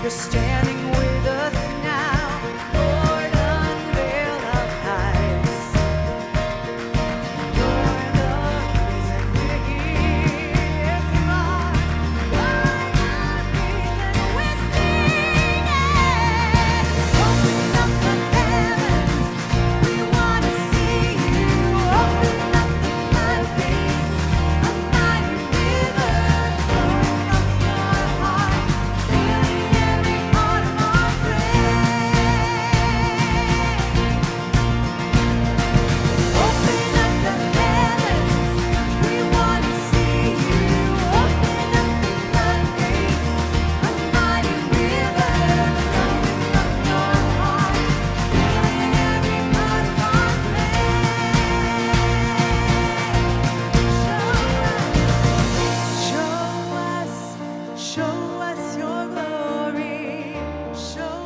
You're standing with us now. Lord, unveil our eyes. You're the reason we're here. Yes, you are. You're the reason we're singing. Open up the heavens. We want to see you. Open up the floodgates. A mighty river flowing from your heart, filling every part of our Open up the heavens. We want to see you. Open up the floodgates. A mighty river flowing from your heart, filling every part of our Show us your glory. Show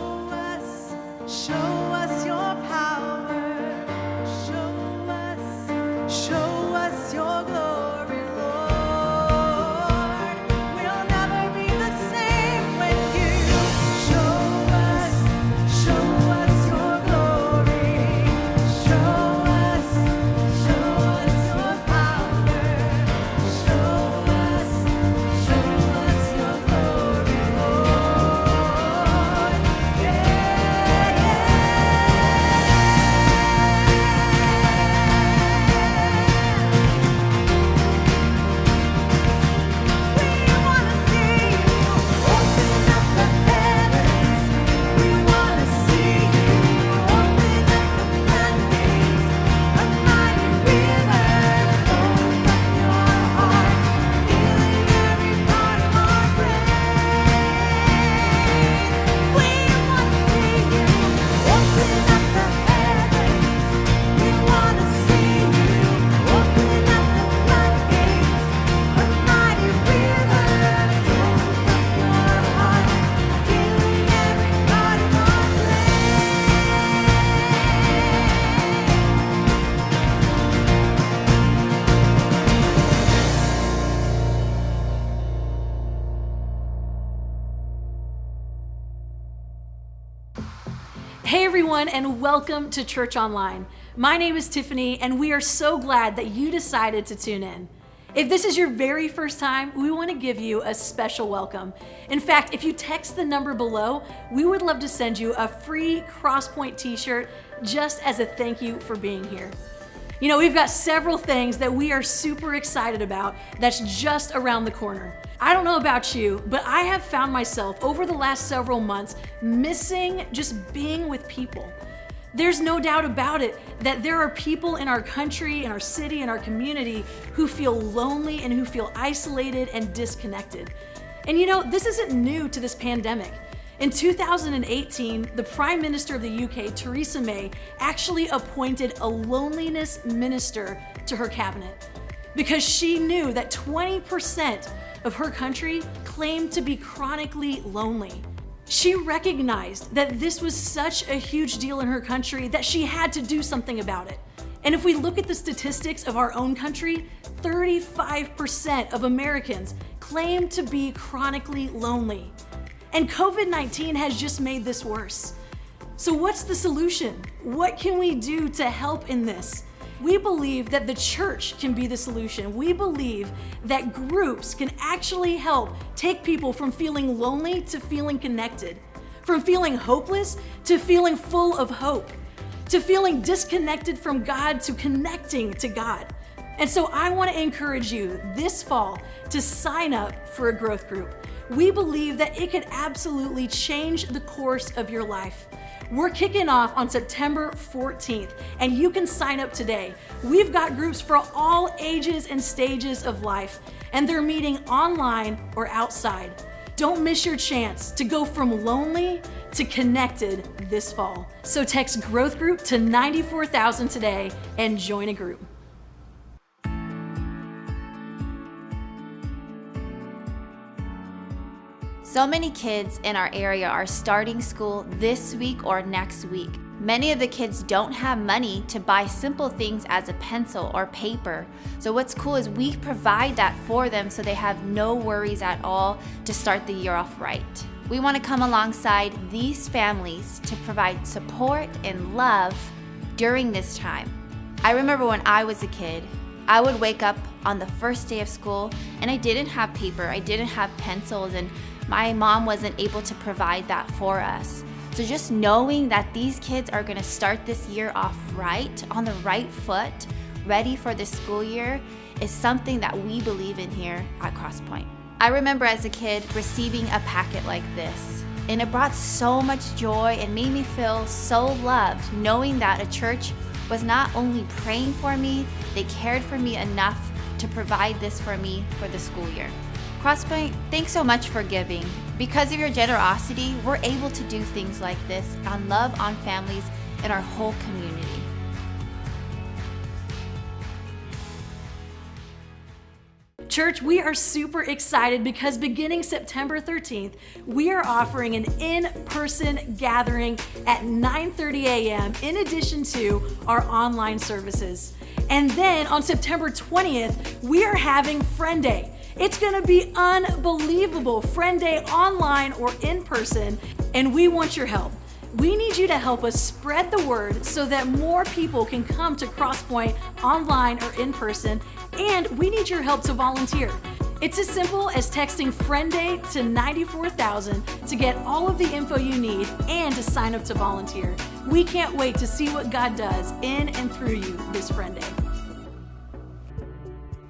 us your power. Show us your glory, Lord. We'll never be the same when you show us your glory. Show us your power. Show us your glory, Lord. We wanna see you. Open up the heavens. We wanna see you. Open up the floodgates. A mighty river flowing from your heart, filling every part of our We wanna see you. Open up the heavens. We wanna see you. Open up the floodgates. A mighty river flowing from your heart, filling every part of our Hey everyone, and welcome to Church Online. My name is Tiffany, and we are so glad that you decided to tune in. If this is your very first time, we want to give you a special welcome. In fact, if you text the number below, we would love to send you a free Crosspoint t-shirt just as a thank you for being here. You know, we've got several things that we are super excited about that's just around the corner. I don't know about you, but I have found myself over the last several months missing just being with people. There's no doubt about it that there are people in our country, in our city, in our community who feel lonely and who feel isolated and disconnected. And you know, this isn't new to this pandemic. In 2018, the Prime Minister of the UK, Theresa May, actually appointed a loneliness minister to her cabinet because she knew that 20% of her country claimed to be chronically lonely. She recognized that this was such a huge deal in her country that she had to do something about it. And if we look at the statistics of our own country, 35% of Americans claim to be chronically lonely. And COVID-19 has just made this worse. So what's the solution? What can we do to help in this? We believe that the church can be the solution. We believe that groups can actually help take people from feeling lonely to feeling connected, from feeling hopeless to feeling full of hope, to feeling disconnected from God to connecting to God. And so I want to encourage you this fall to sign up for a growth group. We believe that it could absolutely change the course of your life. We're kicking off on September 14th, and you can sign up today. We've got groups for all ages and stages of life, and they're meeting online or outside. Don't miss your chance to go from lonely to connected this fall. So text Growth Group to 94,000 today and join a group. So many kids in our area are starting school this week or next week. Many of the kids don't have money to buy simple things as a pencil or paper. So what's cool is we provide that for them so they have no worries at all to start the year off right. We want to come alongside these families to provide support and love during this time. I remember when I was a kid, I would wake up on the first day of school and I didn't have paper, I didn't have pencils, and my mom wasn't able to provide that for us. So just knowing that these kids are going to start this year off right, on the right foot, ready for the school year, is something that we believe in here at Crosspoint. I remember as a kid receiving a packet like this, and it brought so much joy and made me feel so loved, knowing that a church was not only praying for me, they cared for me enough to provide this for me for the school year. Crosspoint, thanks so much for giving. Because of your generosity, we're able to do things like this on Love on Families in our whole community. Church, we are super excited because beginning September 13th, we are offering an in-person gathering at 9:30 a.m. in addition to our online services. And then on September 20th, we are having Friend Day. It's gonna be unbelievable. Friend Day online or in person, and we want your help. We need you to help us spread the word so that more people can come to Crosspoint online or in person, and we need your help to volunteer. It's as simple as texting Friend Day to 94,000 to get all of the info you need and to sign up to volunteer. We can't wait to see what God does in and through you this Friend Day.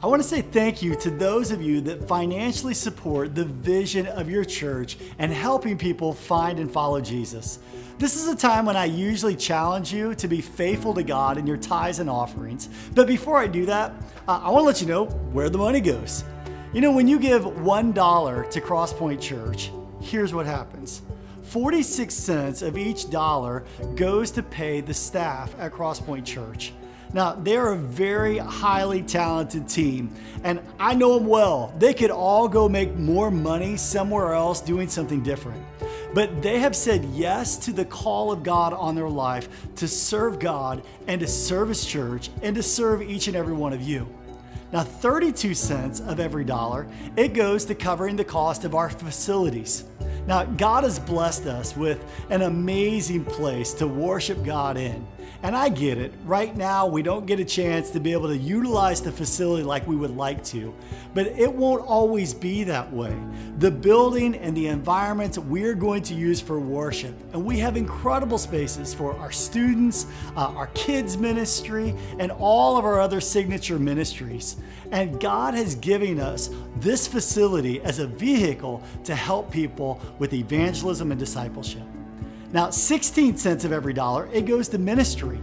I want to say thank you to those of you that financially support the vision of your church and helping people find and follow Jesus. This is a time when I usually challenge you to be faithful to God in your tithes and offerings. But before I do that, I want to let you know where the money goes. You know, when you give $1 to Crosspoint Church, here's what happens. 46 cents of each dollar goes to pay the staff at Crosspoint Church. Now, they're a very highly talented team, and I know them well. They could all go make more money somewhere else doing something different. But they have said yes to the call of God on their life to serve God and to serve His church and to serve each and every one of you. Now, 32 cents of every dollar, it goes to covering the cost of our facilities. Now, God has blessed us with an amazing place to worship God in. And I get it. Right now, we don't get a chance to be able to utilize the facility like we would like to, but it won't always be that way. The building and the environments we're going to use for worship, and we have incredible spaces for our students, our kids ministry, and all of our other signature ministries. And God has given us this facility as a vehicle to help people with evangelism and discipleship. Now, 16 cents of every dollar, it goes to ministry.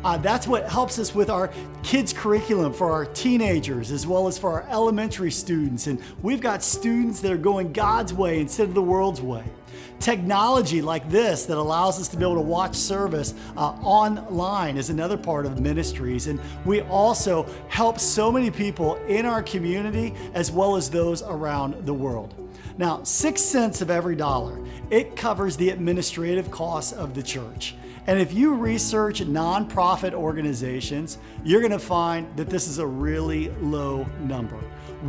That's what helps us with our kids' curriculum for our teenagers as well as for our elementary students. And we've got students that are going God's way instead of the world's way. Technology like this that allows us to be able to watch service online is another part of ministries. And we also help so many people in our community as well as those around the world. Now, 6 cents of every dollar, it covers the administrative costs of the church. And if you research nonprofit organizations, you're going to find that this is a really low number.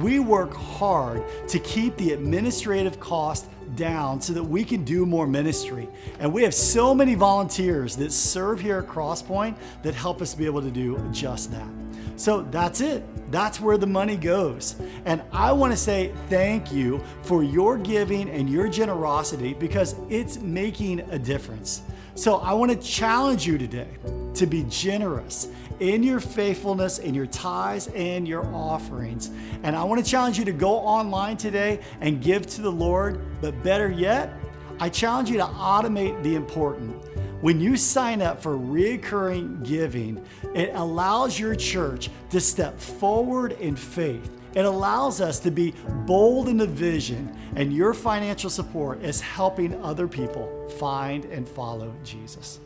We work hard to keep the administrative cost down so that we can do more ministry. And we have so many volunteers that serve here at Crosspoint that help us be able to do just that. So that's it. That's where the money goes. And I want to say thank you for your giving and your generosity because it's making a difference. So I want to challenge you today to be generous in your faithfulness, in your tithes and your offerings. And I want to challenge you to go online today and give to the Lord. But better yet, I challenge you to automate the important. When you sign up for recurring giving, it allows your church to step forward in faith. It allows us to be bold in the vision, and your financial support is helping other people find and follow Jesus.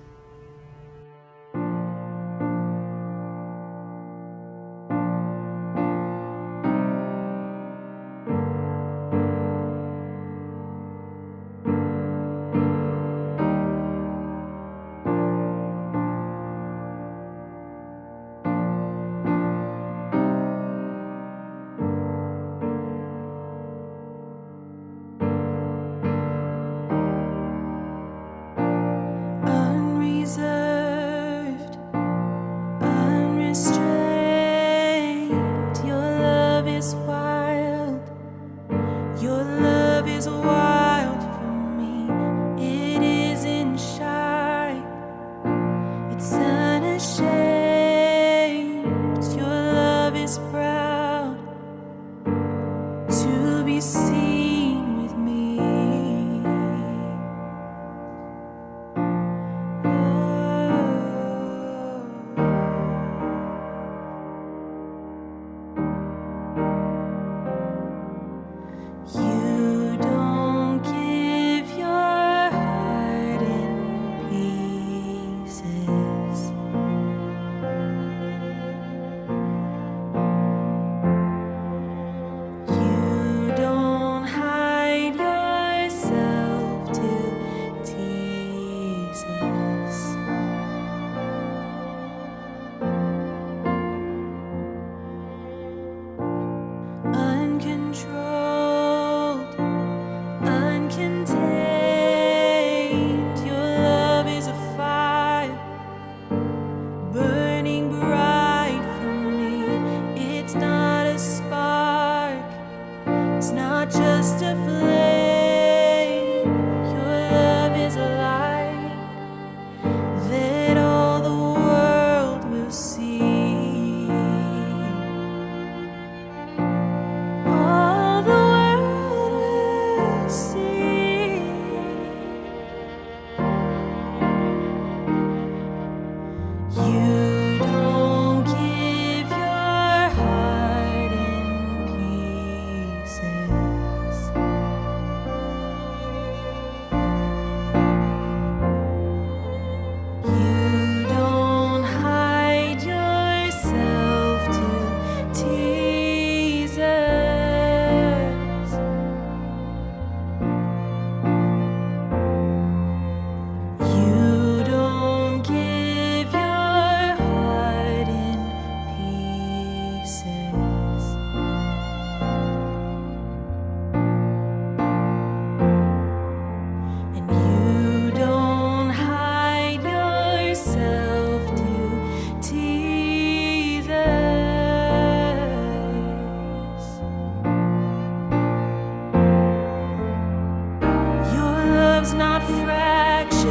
love's not fractured,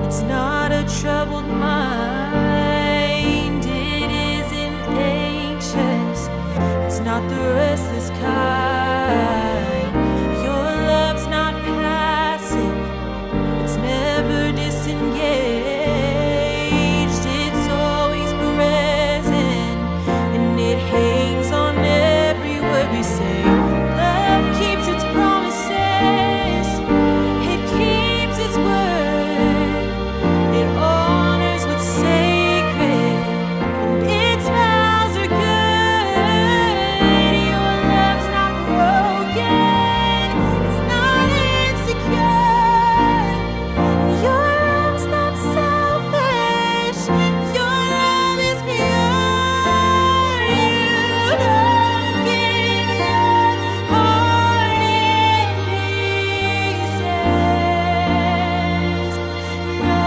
it's not a troubled mind, it isn't anxious, it's not the restless kind. Your love's not passive, it's never disengaged, it's always present, and it hangs on every word we say. Love keeps its promises, it keeps its word, it honors what's sacred, and its vows are good. Your love's not broken, it's not insecure, your love's not selfish, your love is pure. You don't give your heart in pieces, no,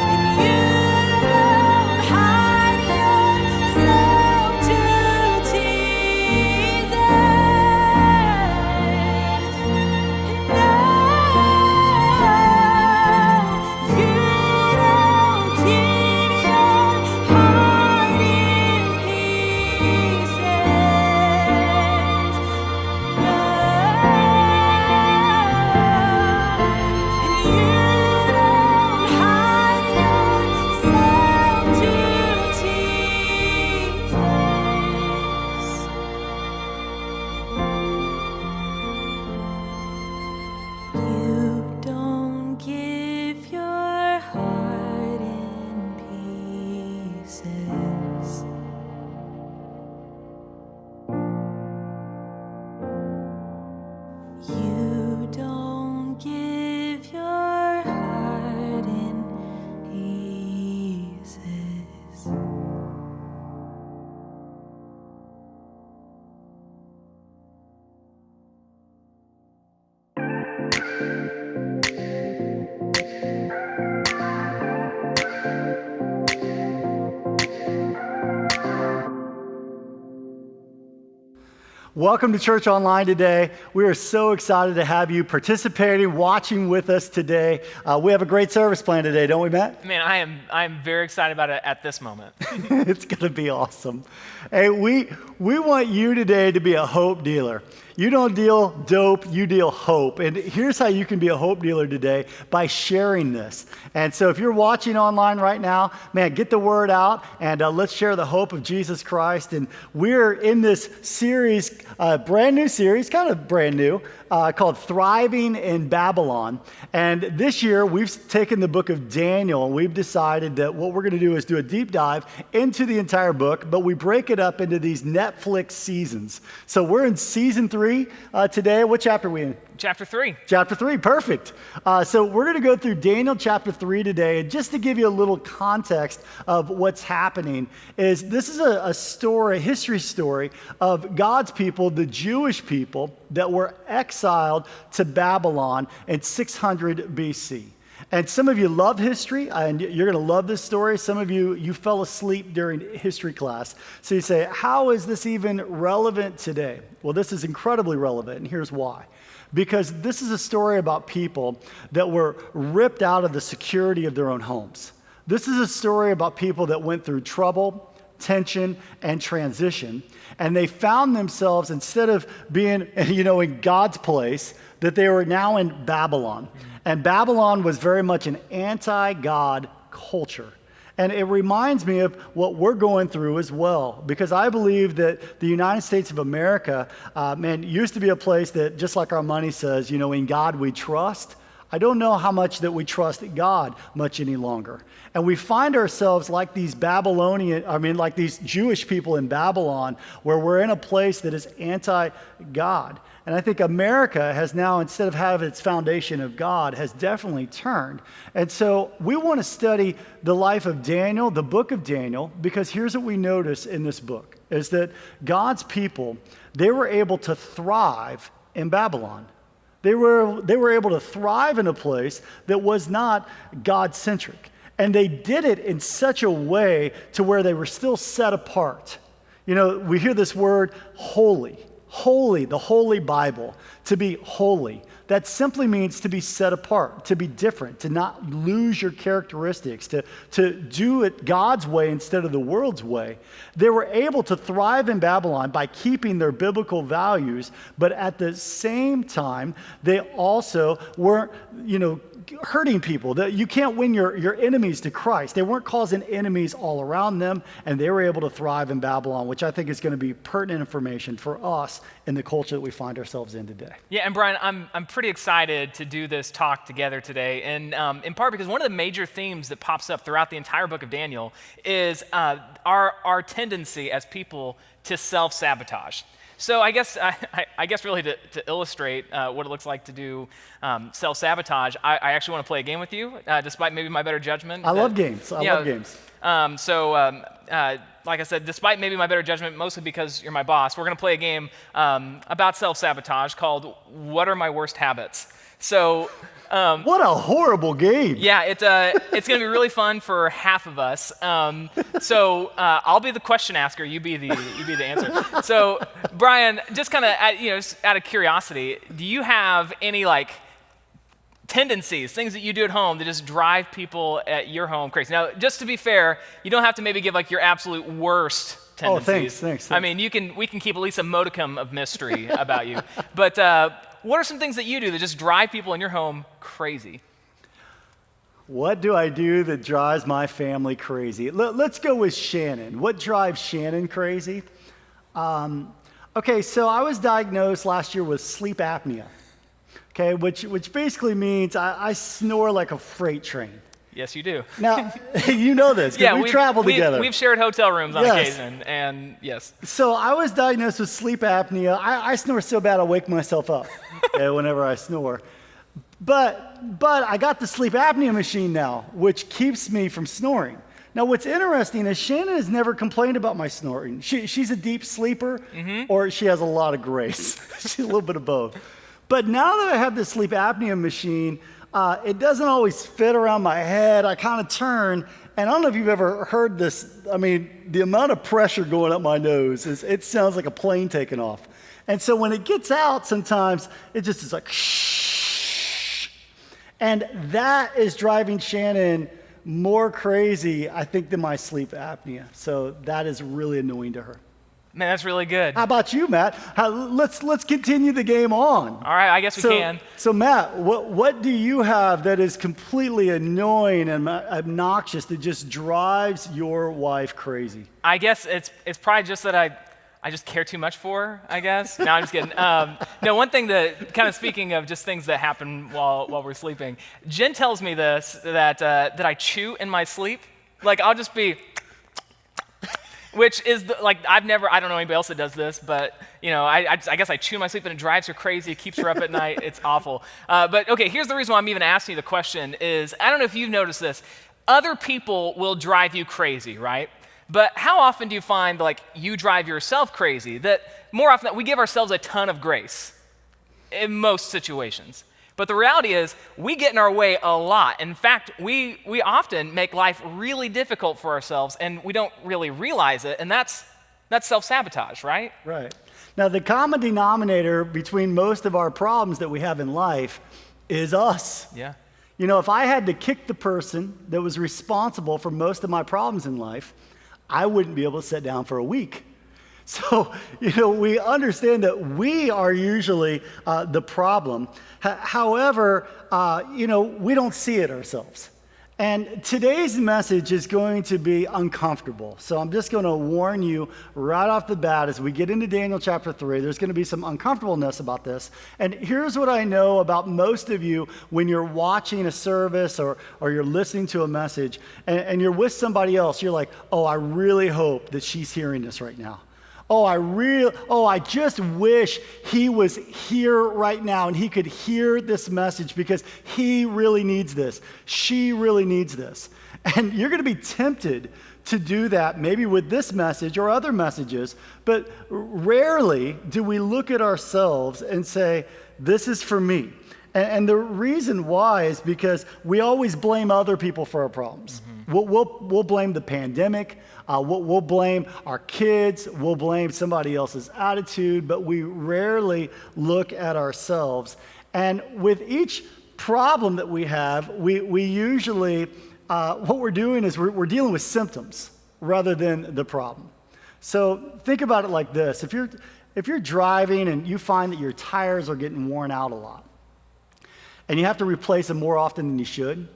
and you don't hide yourself to tease us, no, you don't keep your heart in pieces, no, and you don't hide yourself to tease us. You don't give your heart in pieces. You don't give your heart in pieces. Welcome to Church Online today. We are so excited to have you participating, watching with us today. We have a great service plan today, don't we, Matt? Man, I'm very excited about it at this moment. It's going to be awesome. Hey, we want you today to be a hope dealer. You don't deal dope, you deal hope. And here's how you can be a hope dealer today, by sharing this. And so if you're watching online right now, man, get the word out and let's share the hope of Jesus Christ. And we're in this series, brand new series, kind of brand new, called Thriving in Babylon. And this year we've taken the book of Daniel and we've decided that what we're going to do is do a deep dive into the entire book, but we break it up into these Netflix seasons. So we're in season 3 today. What chapter are we in? Chapter 3. Chapter 3, perfect. So we're going to go through Daniel chapter 3 today, and just to give you a little context of what's happening, is this is a story, a history story of God's people, the Jewish people that were exiled to Babylon in 600 BC. And some of you love history, and you're going to love this story. Some of you fell asleep during history class. So you say, how is this even relevant today? Well, this is incredibly relevant, and here's why. Because this is a story about people that were ripped out of the security of their own homes. This is a story about people that went through trouble, tension, and transition. And they found themselves, instead of being, in God's place, that they were now in Babylon. And Babylon was very much an anti-God culture. And it reminds me of what we're going through as well, because I believe that the United States of America, used to be a place that, just like our money says, in God we trust. I don't know how much that we trust God much any longer. And we find ourselves like these like these Jewish people in Babylon, where we're in a place that is anti-God. And I think America has now, instead of having its foundation of God, has definitely turned. And so we want to study the life of Daniel, the book of Daniel, because here's what we notice in this book, is that God's people, they were able to thrive in Babylon. They were able to thrive in a place that was not God-centric. And they did it in such a way to where they were still set apart. We hear this word holy. Holy, the Holy Bible, to be holy. That simply means to be set apart, to be different, to not lose your characteristics, to do it God's way instead of the world's way. They were able to thrive in Babylon by keeping their biblical values, but at the same time, they also weren't, hurting people. You can't win your enemies to Christ. They weren't causing enemies all around them, and they were able to thrive in Babylon, which I think is going to be pertinent information for us in the culture that we find ourselves in today. Yeah, and Brian, I'm pretty excited to do this talk together today, and in part because one of the major themes that pops up throughout the entire book of Daniel is our tendency as people to self-sabotage. So I guess really to illustrate what it looks like to do self-sabotage, I actually want to play a game with you, despite maybe my better judgment. I love games. I love games. Like I said, despite maybe my better judgment, mostly because you're my boss, we're going to play a game about self-sabotage called What Are My Worst Habits? So what a horrible game. Yeah, it's going to be really fun for half of us. So I'll be the question asker, you be the answer. So Brian, just kind of out of curiosity, do you have any tendencies, things that you do at home that just drive people at your home crazy? Now, just to be fair, you don't have to maybe give your absolute worst tendencies. Oh, thanks. I mean, we can keep at least a modicum of mystery about you. But what are some things that you do that just drive people in your home crazy? What do I do that drives my family crazy? Let's go with Shannon. What drives Shannon crazy? Okay, so I was diagnosed last year with sleep apnea. Okay, which basically means I snore like a freight train. Yes, you do. Now, you know this, because we travel together. We've shared hotel rooms on occasion, and yes. So I was diagnosed with sleep apnea. I snore so bad I wake myself up whenever I snore. But I got the sleep apnea machine now, which keeps me from snoring. Now, what's interesting is Shannon has never complained about my snoring. She's a deep sleeper, or she has a lot of grace. She's a little bit of both. But now that I have this sleep apnea machine, it doesn't always fit around my head. I kind of turn, and I don't know if you've ever heard this. I mean, the amount of pressure going up my nose, it sounds like a plane taking off. And so when it gets out, sometimes it just is like, shh. And that is driving Shannon more crazy, I think, than my sleep apnea. So that is really annoying to her. Man, that's really good. How about you, Matt? Let's continue the game on. All right, I guess we can. So Matt, what do you have that is completely annoying and obnoxious that just drives your wife crazy? I guess it's probably just that I just care too much for her, I guess. No, I'm just kidding. No, one thing that, kind of speaking of just things that happen while we're sleeping, Jen tells me this, that I chew in my sleep. I'll just be... Which is, I don't know anybody else that does this, but, I guess I chew my sleep and it drives her crazy. It keeps her up at night. It's awful. But, okay, here's the reason why I'm even asking you the question is, I don't know if you've noticed this. Other people will drive you crazy, right? But how often do you find, you drive yourself crazy? That more often we give ourselves a ton of grace in most situations. But the reality is, we get in our way a lot. In fact, we often make life really difficult for ourselves, and we don't really realize it, and that's self-sabotage, right? Right. Now, the common denominator between most of our problems that we have in life is us. Yeah. If I had to kick the person that was responsible for most of my problems in life, I wouldn't be able to sit down for a week. So, we understand that we are usually the problem. However, we don't see it ourselves. And today's message is going to be uncomfortable. So I'm just going to warn you right off the bat as we get into Daniel chapter 3, there's going to be some uncomfortableness about this. And here's what I know about most of you when you're watching a service or you're listening to a message and you're with somebody else, you're like, oh, I really hope that she's hearing this right now. I just wish he was here right now and he could hear this message because he really needs this. She really needs this. And you're going to be tempted to do that maybe with this message or other messages, but rarely do we look at ourselves and say, this is for me. And the reason why is because we always blame other people for our problems. We'll blame the pandemic, we'll blame our kids, we'll blame somebody else's attitude, but we rarely look at ourselves. And with each problem that we have, we usually, what we're doing is we're dealing with symptoms rather than the problem. So think about it like this. If you're driving and you find that your tires are getting worn out a lot, and you have to replace them more often than you should,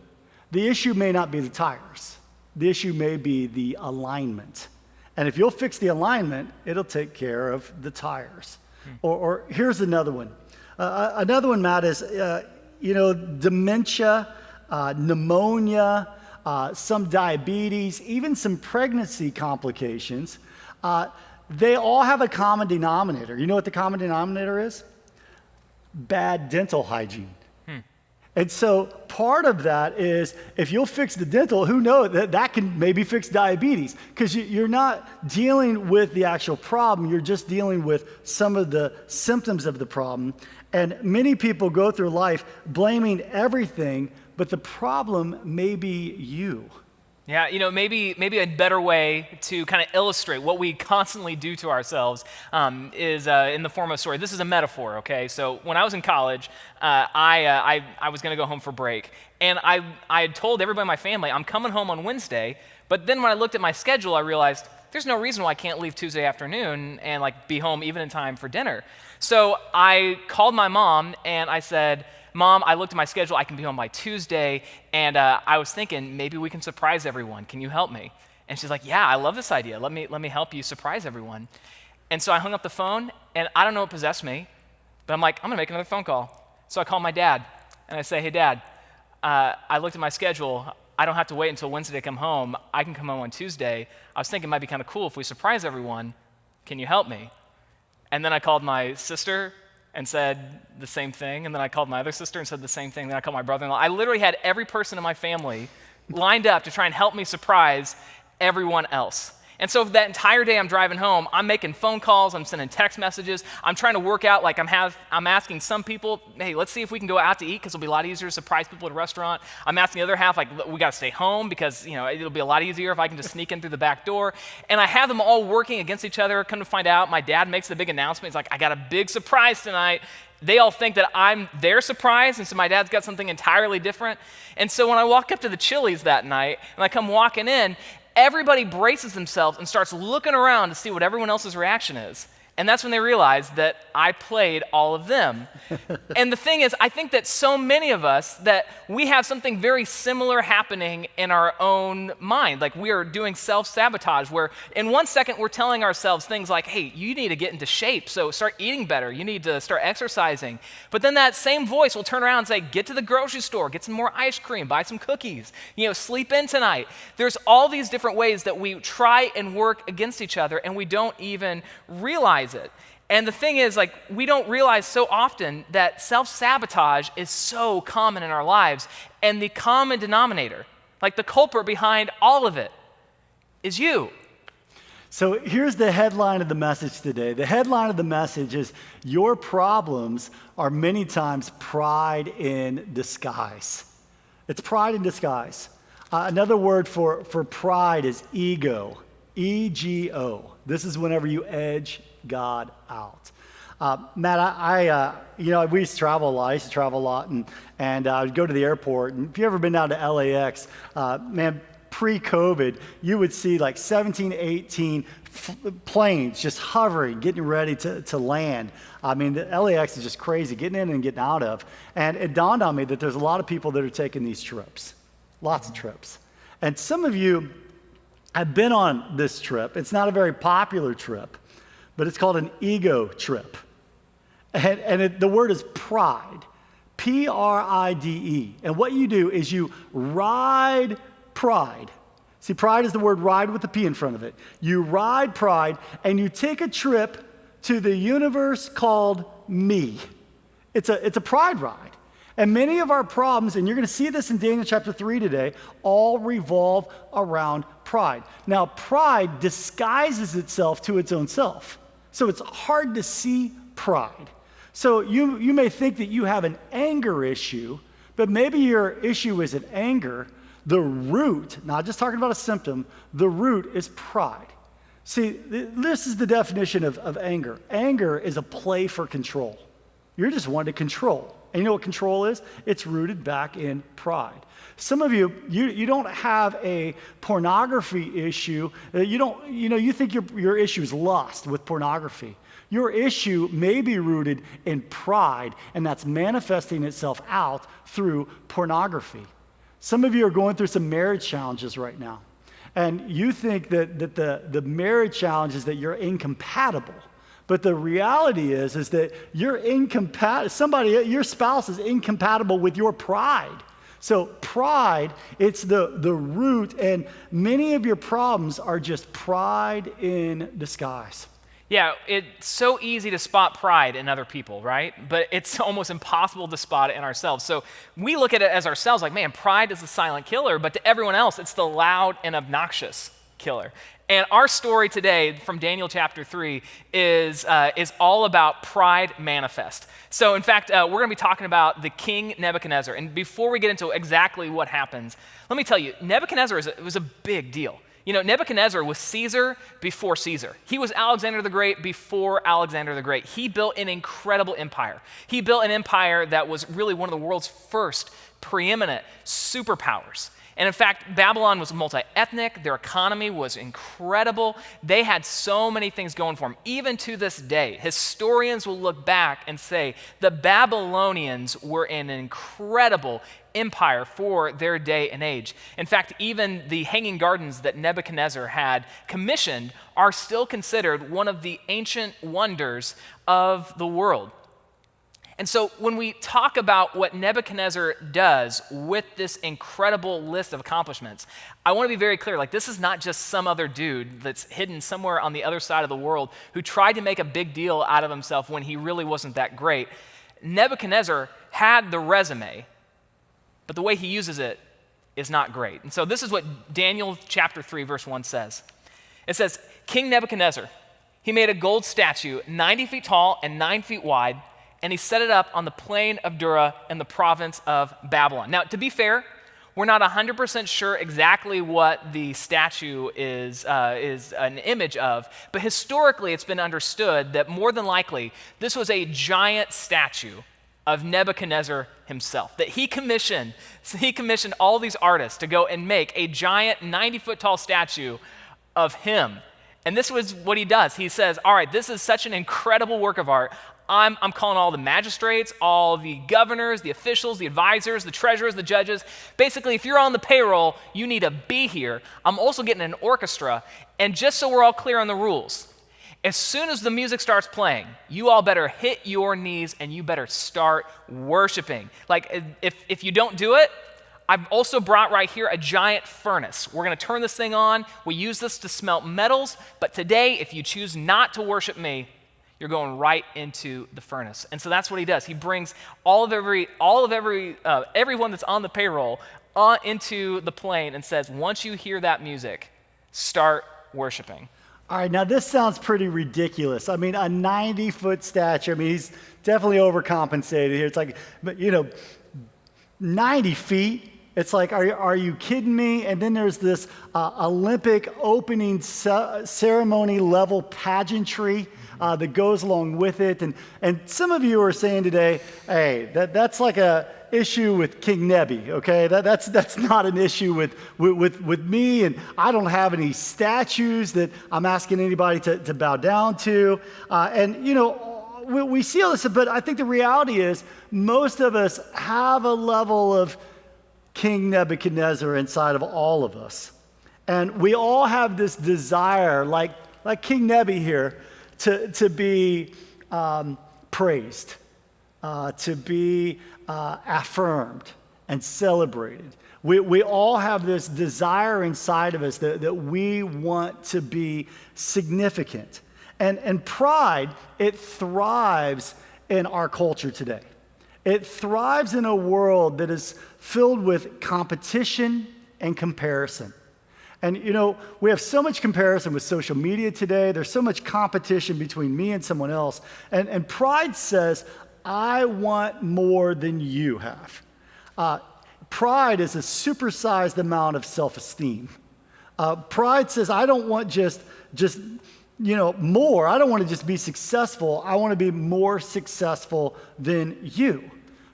the issue may not be the tires. The issue may be the alignment. And if you'll fix the alignment, it'll take care of the tires. Or here's another one. Another one, Matt, is dementia, pneumonia, some diabetes, even some pregnancy complications. They all have a common denominator. You know what the common denominator is? Bad dental hygiene. And so part of that is if you'll fix the dental, who knows, that can maybe fix diabetes, because you're not dealing with the actual problem, you're just dealing with some of the symptoms of the problem. And many people go through life blaming everything, but the problem may be you. Yeah, maybe a better way to kind of illustrate what we constantly do to ourselves is in the form of a story. This is a metaphor, okay? So when I was in college, I was going to go home for break, and I had told everybody in my family, I'm coming home on Wednesday, but then when I looked at my schedule, I realized there's no reason why I can't leave Tuesday afternoon and be home even in time for dinner. So I called my mom, and I said, Mom, I looked at my schedule, I can be home by Tuesday, and I was thinking maybe we can surprise everyone. Can you help me? And she's like, yeah, I love this idea. Let me help you surprise everyone. And so I hung up the phone, and I don't know what possessed me, but I'm like, I'm gonna make another phone call. So I call my dad, and I say, hey, Dad, I looked at my schedule. I don't have to wait until Wednesday to come home. I can come home on Tuesday. I was thinking it might be kind of cool if we surprise everyone. Can you help me? And then I called my sister and said the same thing, and then I called my other sister and said the same thing, then I called my brother-in-law. I literally had every person in my family lined up to try and help me surprise everyone else. And so that entire day I'm driving home, I'm making phone calls, I'm sending text messages, I'm trying to work out, I'm asking some people, hey, let's see if we can go out to eat because it'll be a lot easier to surprise people at a restaurant. I'm asking the other half, we gotta stay home because it'll be a lot easier if I can just sneak in through the back door. And I have them all working against each other. Come to find out, my dad makes the big announcement. He's like, I got a big surprise tonight. They all think that I'm their surprise, and so my dad's got something entirely different. And so when I walk up to the Chili's that night, and I come walking in, everybody braces themselves and starts looking around to see what everyone else's reaction is. And that's when they realize that I played all of them. And the thing is, I think that so many of us, that we have something very similar happening in our own mind. We are doing self-sabotage, where in 1 second we're telling ourselves things like, hey, you need to get into shape, so start eating better. You need to start exercising. But then that same voice will turn around and say, get to the grocery store, get some more ice cream, buy some cookies, sleep in tonight. There's all these different ways that we try and work against each other, and we don't even realize it. And the thing is, we don't realize so often that self-sabotage is so common in our lives, and the common denominator, the culprit behind all of it, is you. So here's the headline of the message today. The headline of the message is, your problems are many times pride in disguise. It's pride in disguise. Another word for pride is ego, E-G-O. This is whenever you edge God out. Matt, we used to travel a lot. I used to travel a lot, and I would go to the airport. And if you've ever been down to LAX, pre-COVID, you would see 17, 18 planes just hovering, getting ready to land. The LAX is just crazy, getting in and getting out of. And it dawned on me that there's a lot of people that are taking these trips, lots of trips. And some of you have been on this trip. It's not a very popular trip, but it's called an ego trip. And the word is pride, P-R-I-D-E. And what you do is you ride pride. See, pride is the word ride with the P in front of it. You ride pride, and you take a trip to the universe called me. It's a pride ride. And many of our problems, and you're going to see this in Daniel chapter 3 today, all revolve around pride. Now, pride disguises itself to its own self. So it's hard to see pride. So you may think that you have an anger issue, but maybe your issue isn't anger. The root, not just talking about a symptom, the root is pride. See, this is the definition of anger. Anger is a play for control. You're just wanting to control. And you know what control is? It's rooted back in pride. Some of you don't have a pornography issue. You think your issue is lust with pornography. Your issue may be rooted in pride, and that's manifesting itself out through pornography. Some of you are going through some marriage challenges right now, and you think that the marriage challenge is that you're incompatible. But the reality is that you're your spouse is incompatible with your pride. So pride, it's the root, and many of your problems are just pride in disguise. Yeah, it's so easy to spot pride in other people, right? But it's almost impossible to spot it in ourselves. So we look at it as ourselves like, man, pride is the silent killer, but to everyone else, it's the loud and obnoxious killer. And our story today from Daniel chapter 3 is all about pride manifest. So in fact, we're going to be talking about the king Nebuchadnezzar. And before we get into exactly what happens, let me tell you, Nebuchadnezzar was a big deal. You know, Nebuchadnezzar was Caesar before Caesar. He was Alexander the Great before Alexander the Great. He built an incredible empire. He built an empire that was really one of the world's first preeminent superpowers. And in fact, Babylon was multi-ethnic. Their economy was incredible. They had so many things going for them. Even to this day, historians will look back and say the Babylonians were an incredible empire for their day and age. In fact, even the Hanging Gardens that Nebuchadnezzar had commissioned are still considered one of the ancient wonders of the world. And so when we talk about what Nebuchadnezzar does with this incredible list of accomplishments, I want to be very clear, like this is not just some other dude that's hidden somewhere on the other side of the world who tried to make a big deal out of himself when he really wasn't that great. Nebuchadnezzar had the resume, but the way he uses it is not great. And so this is what Daniel chapter 3 verse 1 says. It says, King Nebuchadnezzar, he made a gold statue 90 feet tall and 9 feet wide, and he set it up on the plain of Dura in the province of Babylon. Now, to be fair, we're not 100% sure exactly what the statue is an image of, but historically it's been understood that more than likely this was a giant statue of Nebuchadnezzar himself, that he commissioned all these artists to go and make a giant 90-foot tall statue of him. And this was what he does. He says, all right, this is such an incredible work of art. I'm calling all the magistrates, all the governors, the officials, the advisors, the treasurers, the judges. Basically, if you're on the payroll, you need to be here. I'm also getting an orchestra. And just so we're all clear on the rules, as soon as the music starts playing, you all better hit your knees and you better start worshiping. Like, if you don't do it, I've also brought right here a giant furnace. We're going to turn this thing on. We use this to smelt metals. But today, if you choose not to worship me, you're going right into the furnace. And so that's what he does. He brings everyone that's on the payroll into the plain and says, once you hear that music, start worshiping. All right, now this sounds pretty ridiculous. I mean, a 90-foot statue. I mean, he's definitely overcompensated here. It's like, 90 feet. It's like, are you kidding me? And then there's this Olympic opening ceremony level pageantry that goes along with it. And some of you are saying today, hey, that's like a issue with King Nebi, okay? That's not an issue with me, and I don't have any statues that I'm asking anybody to bow down to. We see all this, but I think the reality is most of us have a level of King Nebuchadnezzar inside of all of us. And we all have this desire, like King Nebi here, to be praised, to be affirmed and celebrated. We all have this desire inside of us that we want to be significant. And pride, it thrives in our culture today. It thrives in a world that is filled with competition and comparison. And we have so much comparison with social media today. There's so much competition between me and someone else. And pride says, I want more than you have. Pride is a supersized amount of self-esteem. Pride says, I don't want just more. I don't want to just be successful. I want to be more successful than you.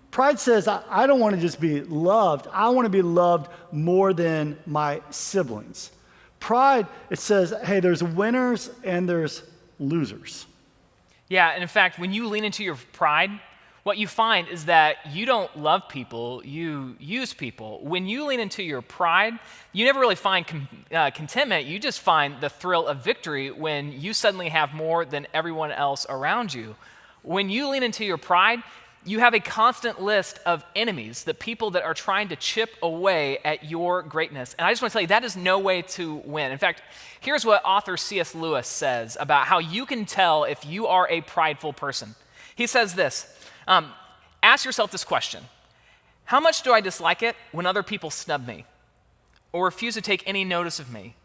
Pride says, I don't want to just be loved. I want to be loved more than my siblings. Pride, it says, hey, there's winners and there's losers. Yeah, and in fact, when you lean into your pride, what you find is that you don't love people, you use people. When you lean into your pride, you never really find contentment. You just find the thrill of victory when you suddenly have more than everyone else around you. When you lean into your pride, you have a constant list of enemies, the people that are trying to chip away at your greatness. And I just want to tell you, that is no way to win. In fact, here's what author C.S. Lewis says about how you can tell if you are a prideful person. He says this, ask yourself this question: how much do I dislike it when other people snub me, or refuse to take any notice of me,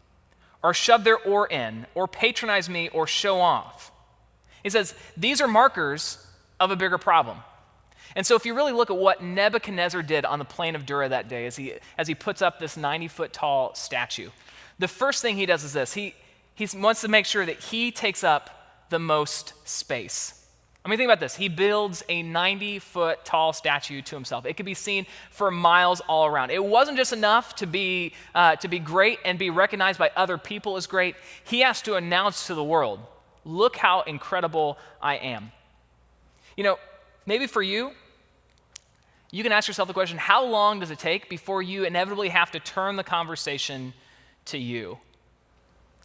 or shove their oar in, or patronize me, or show off? He says, these are markers of a bigger problem. And so if you really look at what Nebuchadnezzar did on the plain of Dura that day as he puts up this 90-foot tall statue, the first thing he does is this. He wants to make sure that he takes up the most space. I mean, think about this. He builds a 90-foot tall statue to himself. It could be seen for miles all around. It wasn't just enough to be great and be recognized by other people as great. He has to announce to the world, look how incredible I am. Maybe for you, you can ask yourself the question, how long does it take before you inevitably have to turn the conversation to you?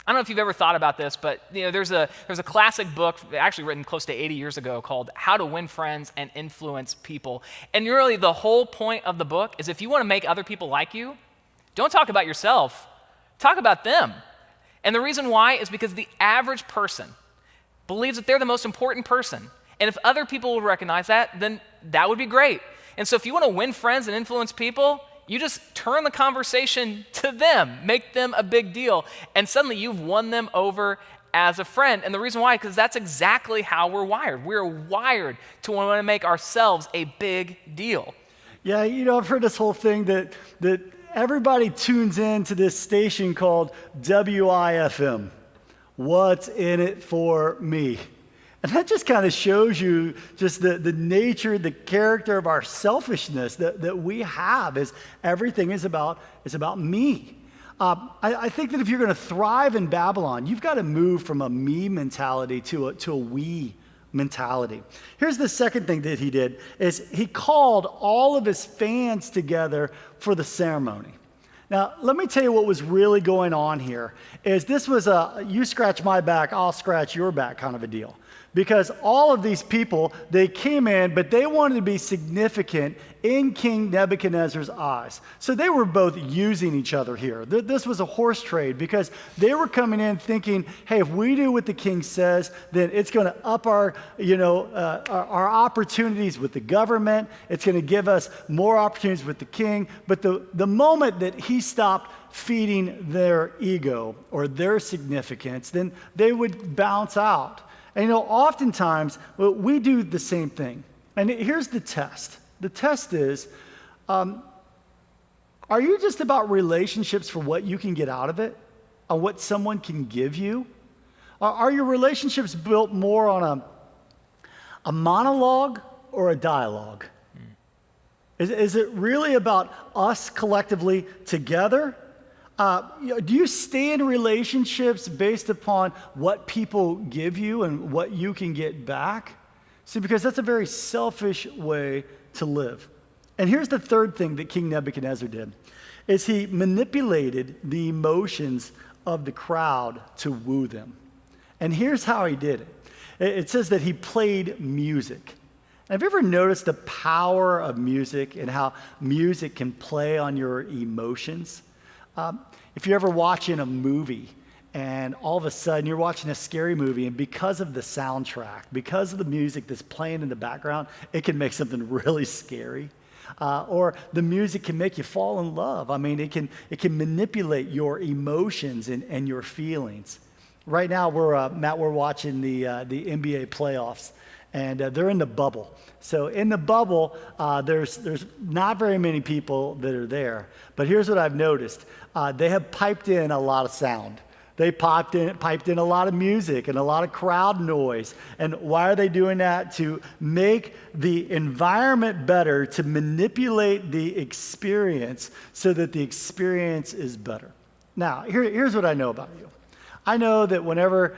I don't know if you've ever thought about this, but there's a classic book, actually written close to 80 years ago, called How to Win Friends and Influence People. And really the whole point of the book is if you want to make other people like you, don't talk about yourself, talk about them. And the reason why is because the average person believes that they're the most important person. And if other people would recognize that, then that would be great. And so if you want to win friends and influence people, you just turn the conversation to them, make them a big deal, and suddenly you've won them over as a friend. And the reason why, because that's exactly how we're wired. We're wired to want to make ourselves a big deal. Yeah, I've heard this whole thing that everybody tunes in to this station called WIFM. What's in it for me? And that just kind of shows you just the nature, the character of our selfishness that we have is everything is about me. I think that if you're going to thrive in Babylon, you've got to move from a me mentality to a we mentality. Here's the second thing that he did is he called all of his fans together for the ceremony. Now, let me tell you what was really going on here is this was a you scratch my back, I'll scratch your back kind of a deal. Because all of these people, they came in, but they wanted to be significant in King Nebuchadnezzar's eyes. So they were both using each other here. This was a horse trade because they were coming in thinking, hey, if we do what the king says, then it's going to up our opportunities with the government. It's going to give us more opportunities with the king. But the moment that he stopped feeding their ego or their significance, then they would bounce out. And oftentimes we do the same thing. And here's the test. The test is, are you just about relationships for what you can get out of it, on what someone can give you? Are your relationships built more on a monologue or a dialogue? Is it really about us collectively together? Do you stay in relationships based upon what people give you and what you can get back? See, because that's a very selfish way to live. And here's the third thing that King Nebuchadnezzar did, is he manipulated the emotions of the crowd to woo them. And here's how he did it. It says that he played music. Have you ever noticed the power of music and how music can play on your emotions? If you're ever watching a movie and all of a sudden you're watching a scary movie and because of the soundtrack, because of the music that's playing in the background, it can make something really scary. Or the music can make you fall in love. I mean, it can manipulate your emotions and your feelings. Right now, we're watching the NBA playoffs, and they're in the bubble. So in the bubble, there's not very many people that are there. But here's what I've noticed: they have piped in a lot of sound. They piped in a lot of music and a lot of crowd noise. And why are they doing that? To make the environment better, to manipulate the experience so that the experience is better. Now, here's what I know about you. I know that whenever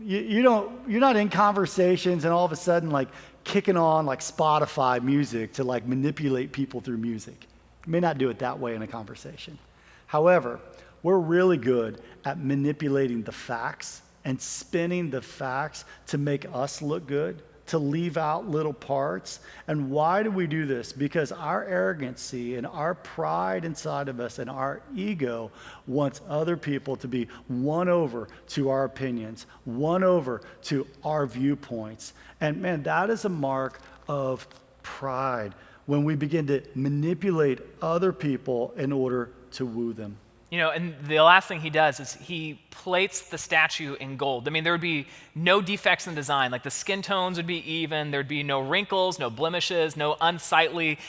you're not in conversations and all of a sudden like kicking on like Spotify music to like manipulate people through music. You may not do it that way in a conversation. However, we're really good at manipulating the facts and spinning the facts to make us look good, to leave out little parts. And why do we do this? Because our arrogancy and our pride inside of us and our ego wants other people to be won over to our opinions, won over to our viewpoints. And man, that is a mark of pride when we begin to manipulate other people in order to woo them. You know, and the last thing he does is he plates the statue in gold. I mean, there would be no defects in design. Like the skin tones would be even. There'd be no wrinkles, no blemishes, no unsightly,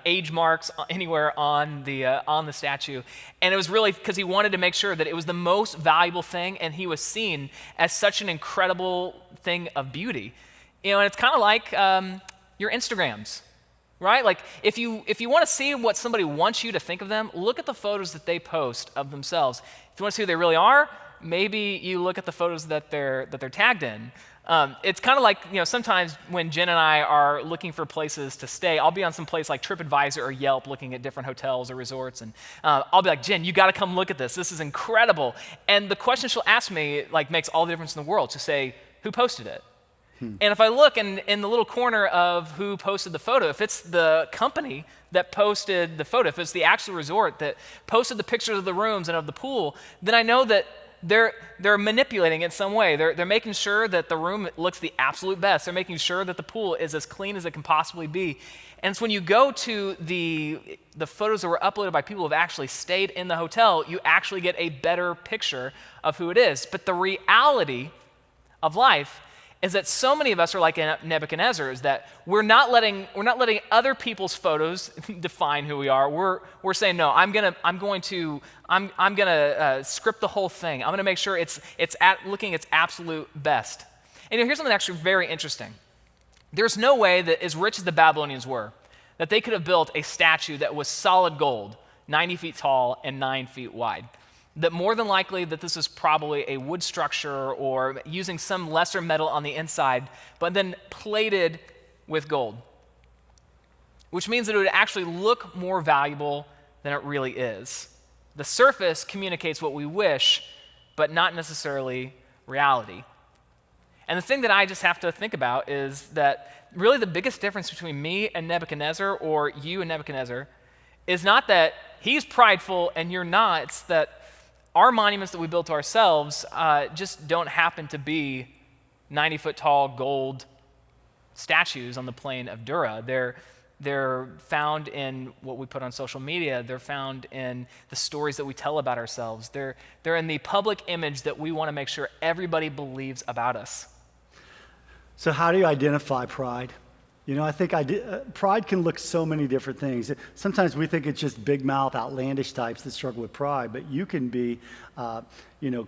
age marks anywhere on the statue. And it was really because he wanted to make sure that it was the most valuable thing, and he was seen as such an incredible thing of beauty. You know, and it's kind of like your Instagrams. Right? Like if you want to see what somebody wants you to think of them, look at the photos that they post of themselves. If you want to see who they really are, maybe you look at the photos that they're tagged in. It's kind of like, sometimes when Jen and I are looking for places to stay, I'll be on some place like TripAdvisor or Yelp looking at different hotels or resorts, and I'll be like, Jen, you got to come look at this. This is incredible. And the question she'll ask me like makes all the difference in the world to say, who posted it? And if I look in the little corner of who posted the photo, if it's the company that posted the photo, if it's the actual resort that posted the pictures of the rooms and of the pool, then I know that they're manipulating it in some way. They're making sure that the room looks the absolute best. They're making sure that the pool is as clean as it can possibly be. And so when you go to the photos that were uploaded by people who have actually stayed in the hotel, you actually get a better picture of who it is. But the reality of life is that so many of us are like Nebuchadnezzar, is that we're not letting other people's photos define who we are. We're saying, no, I'm gonna script the whole thing. I'm gonna make sure it's looking its absolute best. And here's something actually very interesting. There's no way that, as rich as the Babylonians were, that they could have built a statue that was solid gold, 90 feet tall and 9 feet wide. That more than likely that this is probably a wood structure or using some lesser metal on the inside, but then plated with gold, which means that it would actually look more valuable than it really is. The surface communicates what we wish, but not necessarily reality. And the thing that I just have to think about is that really the biggest difference between me and Nebuchadnezzar, or you and Nebuchadnezzar, is not that he's prideful and you're not. It's that our monuments that we built to ourselves just don't happen to be 90-foot tall gold statues on the plain of Dura. They're found in what we put on social media. They're found in the stories that we tell about ourselves. They're in the public image that we want to make sure everybody believes about us. So how do you identify pride? I think pride can look so many different things. Sometimes we think it's just big mouth, outlandish types that struggle with pride, but you can be,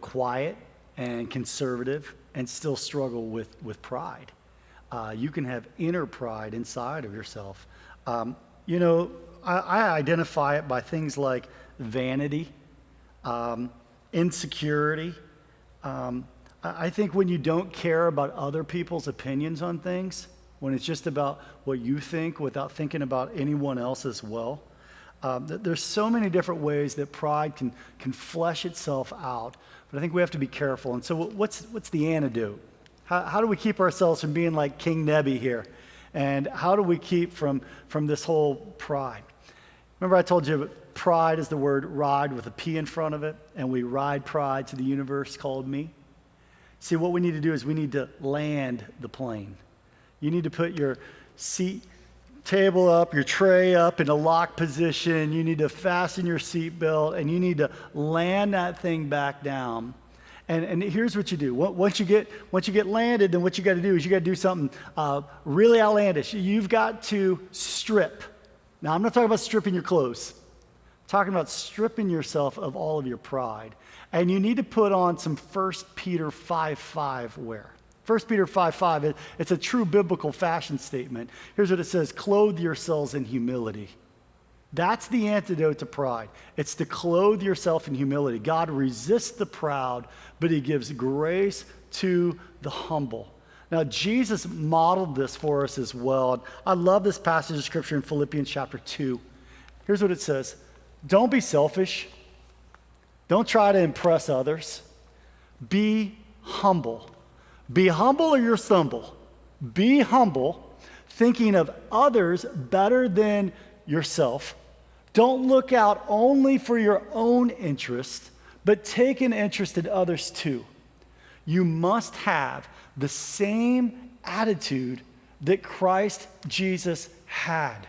quiet and conservative and still struggle with pride. You can have inner pride inside of yourself. I identify it by things like vanity, insecurity. I think when you don't care about other people's opinions on things, when it's just about what you think without thinking about anyone else as well. There's so many different ways that pride can flesh itself out, but I think we have to be careful. And so what's the antidote? How do we keep ourselves from being like King Nebi here? And how do we keep from this whole pride? Remember I told you pride is the word ride with a P in front of it, and we ride pride to the universe called me. See, what we need to do is we need to land the plane. You need to put your seat table up, your tray up in a lock position. You need to fasten your seatbelt, and you need to land that thing back down. And here's what you do. Once you get landed, then what you got to do is you got to do something really outlandish. You've got to strip. Now, I'm not talking about stripping your clothes. I'm talking about stripping yourself of all of your pride. And you need to put on some 1 Peter 5:5 wear. 1 Peter 5:5, it's a true biblical fashion statement. Here's what it says: clothe yourselves in humility. That's the antidote to pride. It's to clothe yourself in humility. God resists the proud, but he gives grace to the humble. Now, Jesus modeled this for us as well. I love this passage of scripture in Philippians chapter 2. Here's what it says: don't be selfish. Don't try to impress others. Be humble. Be humble or you'll stumble. Be humble, thinking of others better than yourself. Don't look out only for your own interest, but take an interest in others too. You must have the same attitude that Christ Jesus had.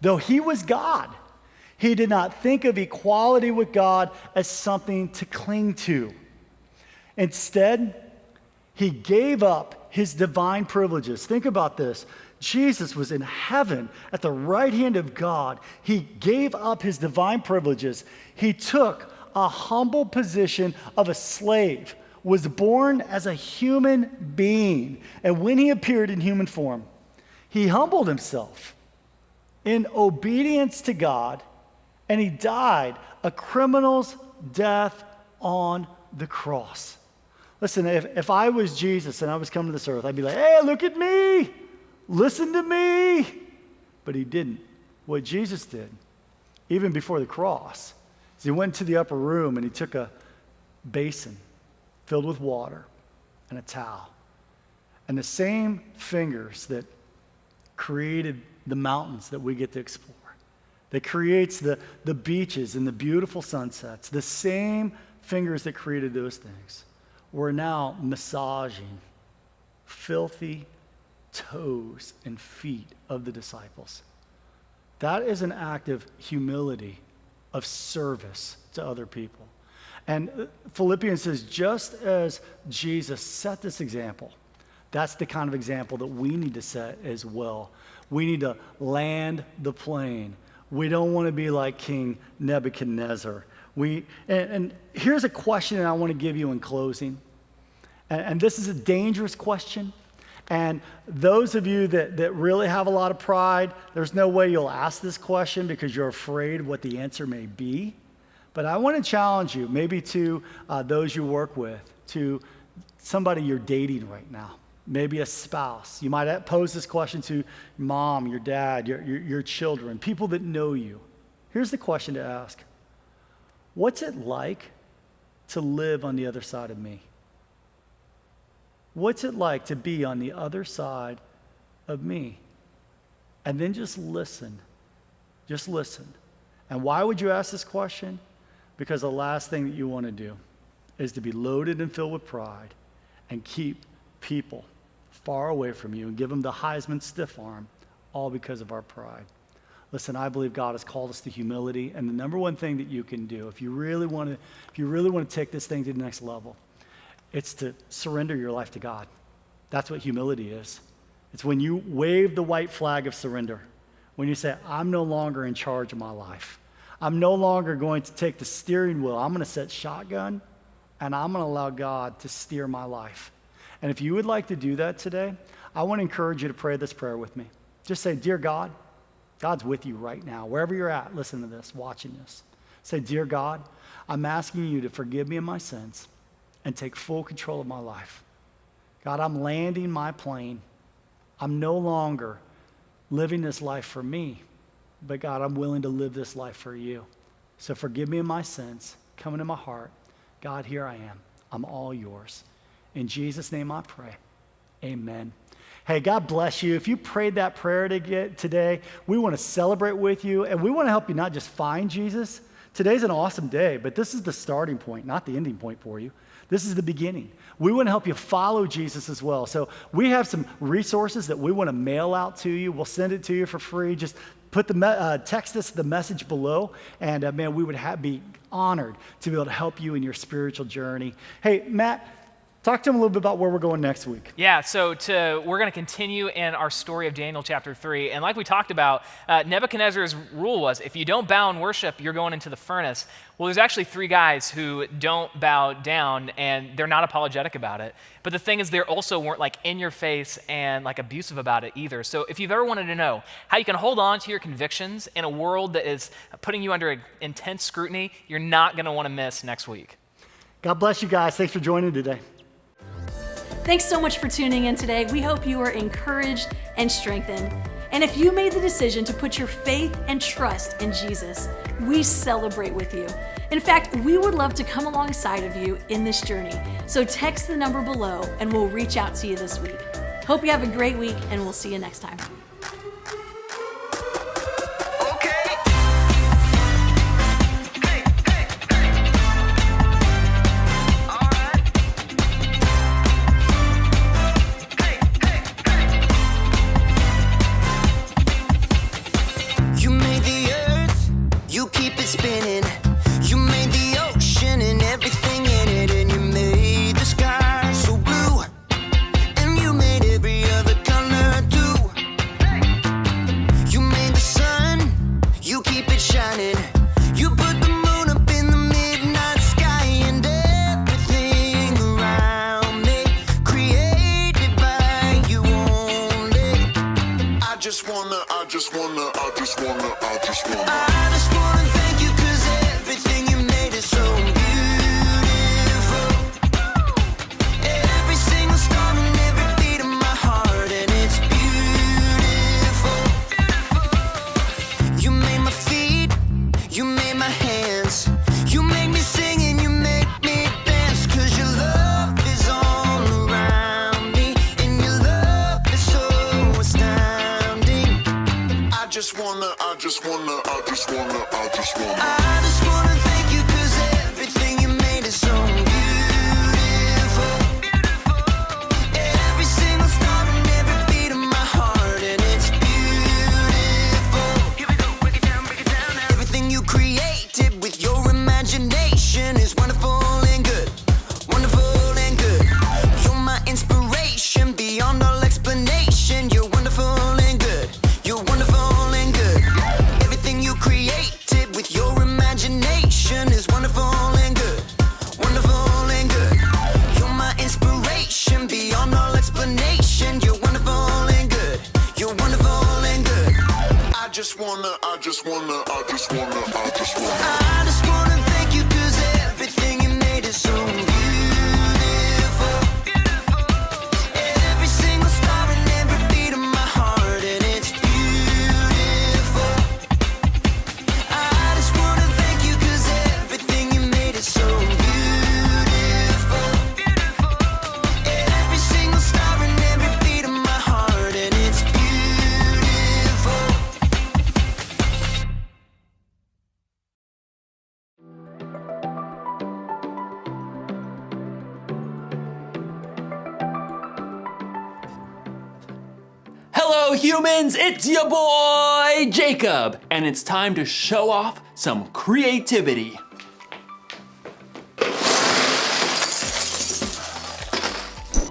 Though he was God, he did not think of equality with God as something to cling to. Instead, he gave up his divine privileges. Think about this. Jesus was in heaven at the right hand of God. He gave up his divine privileges. He took a humble position of a slave, was born as a human being, and when he appeared in human form, he humbled himself in obedience to God, and he died a criminal's death on the cross. Listen, if I was Jesus and I was coming to this earth, I'd be like, hey, look at me. Listen to me. But he didn't. What Jesus did, even before the cross, is he went to the upper room and he took a basin filled with water and a towel. And the same fingers that created the mountains that we get to explore, that creates the beaches and the beautiful sunsets, the same fingers that created those things were now massaging filthy toes and feet of the disciples. That is an act of humility, of service to other people. And Philippians says, just as Jesus set this example, that's the kind of example that we need to set as well. We need to land the plane. We don't want to be like King Nebuchadnezzar. And here's a question that I want to give you in closing. And this is a dangerous question. And those of you that really have a lot of pride, there's no way you'll ask this question because you're afraid what the answer may be. But I want to challenge you, maybe to those you work with, to somebody you're dating right now, maybe a spouse. You might pose this question to mom, your dad, your children, people that know you. Here's the question to ask: what's it like to live on the other side of me? What's it like to be on the other side of me? And then just listen. Just listen. And why would you ask this question? Because the last thing that you want to do is to be loaded and filled with pride and keep people far away from you and give them the Heisman stiff arm, all because of our pride. Listen, I believe God has called us to humility, and the number one thing that you can do, if you really want to take this thing to the next level, it's to surrender your life to God. That's what humility is. It's when you wave the white flag of surrender, when you say, I'm no longer in charge of my life. I'm no longer going to take the steering wheel. I'm going to set shotgun, and I'm going to allow God to steer my life. And if you would like to do that today, I want to encourage you to pray this prayer with me. Just say, Dear God, God's with you right now. Wherever you're at, listen to this, watching this. Say, Dear God, I'm asking you to forgive me of my sins and take full control of my life. God, I'm landing my plane. I'm no longer living this life for me, but God, I'm willing to live this life for you. So forgive me of my sins. Come into my heart. God, here I am. I'm all yours. In Jesus' name I pray. Amen. Hey, God bless you. If you prayed that prayer today, we want to celebrate with you, and we want to help you not just find Jesus. Today's an awesome day, but this is the starting point, not the ending point for you. This is the beginning. We want to help you follow Jesus as well. So we have some resources that we want to mail out to you. We'll send it to you for free. Just put text us the message below, and man, we would be honored to be able to help you in your spiritual journey. Hey, Matt, talk to him a little bit about where we're going next week. Yeah, so we're going to continue in our story of Daniel chapter 3. And like we talked about, Nebuchadnezzar's rule was if you don't bow and worship, you're going into the furnace. Well, there's actually 3 guys who don't bow down, and they're not apologetic about it. But the thing is, they also weren't like in your face and like abusive about it either. So if you've ever wanted to know how you can hold on to your convictions in a world that is putting you under intense scrutiny, you're not going to want to miss next week. God bless you guys. Thanks for joining today. Thanks so much for tuning in today. We hope you are encouraged and strengthened. And if you made the decision to put your faith and trust in Jesus, we celebrate with you. In fact, we would love to come alongside of you in this journey. So text the number below and we'll reach out to you this week. Hope you have a great week, and we'll see you next time. You made the earth, you keep it spinning. You made the ocean and everything in it, and you made the sky so blue, and you made every other color too. You made the sun, you keep it shining. You put the moon up in the midnight sky, and everything around me created by you only. I just wanna thank you, 'cause everything you made is so beautiful. Every single star and every beat of my heart, and it's beautiful. You made my feet, you made my hands. You make me sing and you make me dance, 'cause your love is all around me, and your love is so astounding. I just wanna thank you, 'cause everything you made is so beautiful. Every single star and every beat of my heart, and it's beautiful. Here we go, break it down now. Everything you created with your imagination is wonderful and good, wonderful and good. You're my inspiration beyond all explanation. You're wonderful and good, you're wonderful and good. Everything you created with your imagination is wonderful and good, wonderful and good. You're my inspiration beyond all explanation. You're wonderful and good, you're wonderful and good. I just wanna thank you, 'cause everything you made is so beautiful. Every single star and every beat of my heart, and it's beautiful. I just wanna thank you, 'cause everything you made is so beautiful. Every single star and every beat of my heart, and it's beautiful. Hello humans, it's your boy Jacob, and it's time to show off some creativity.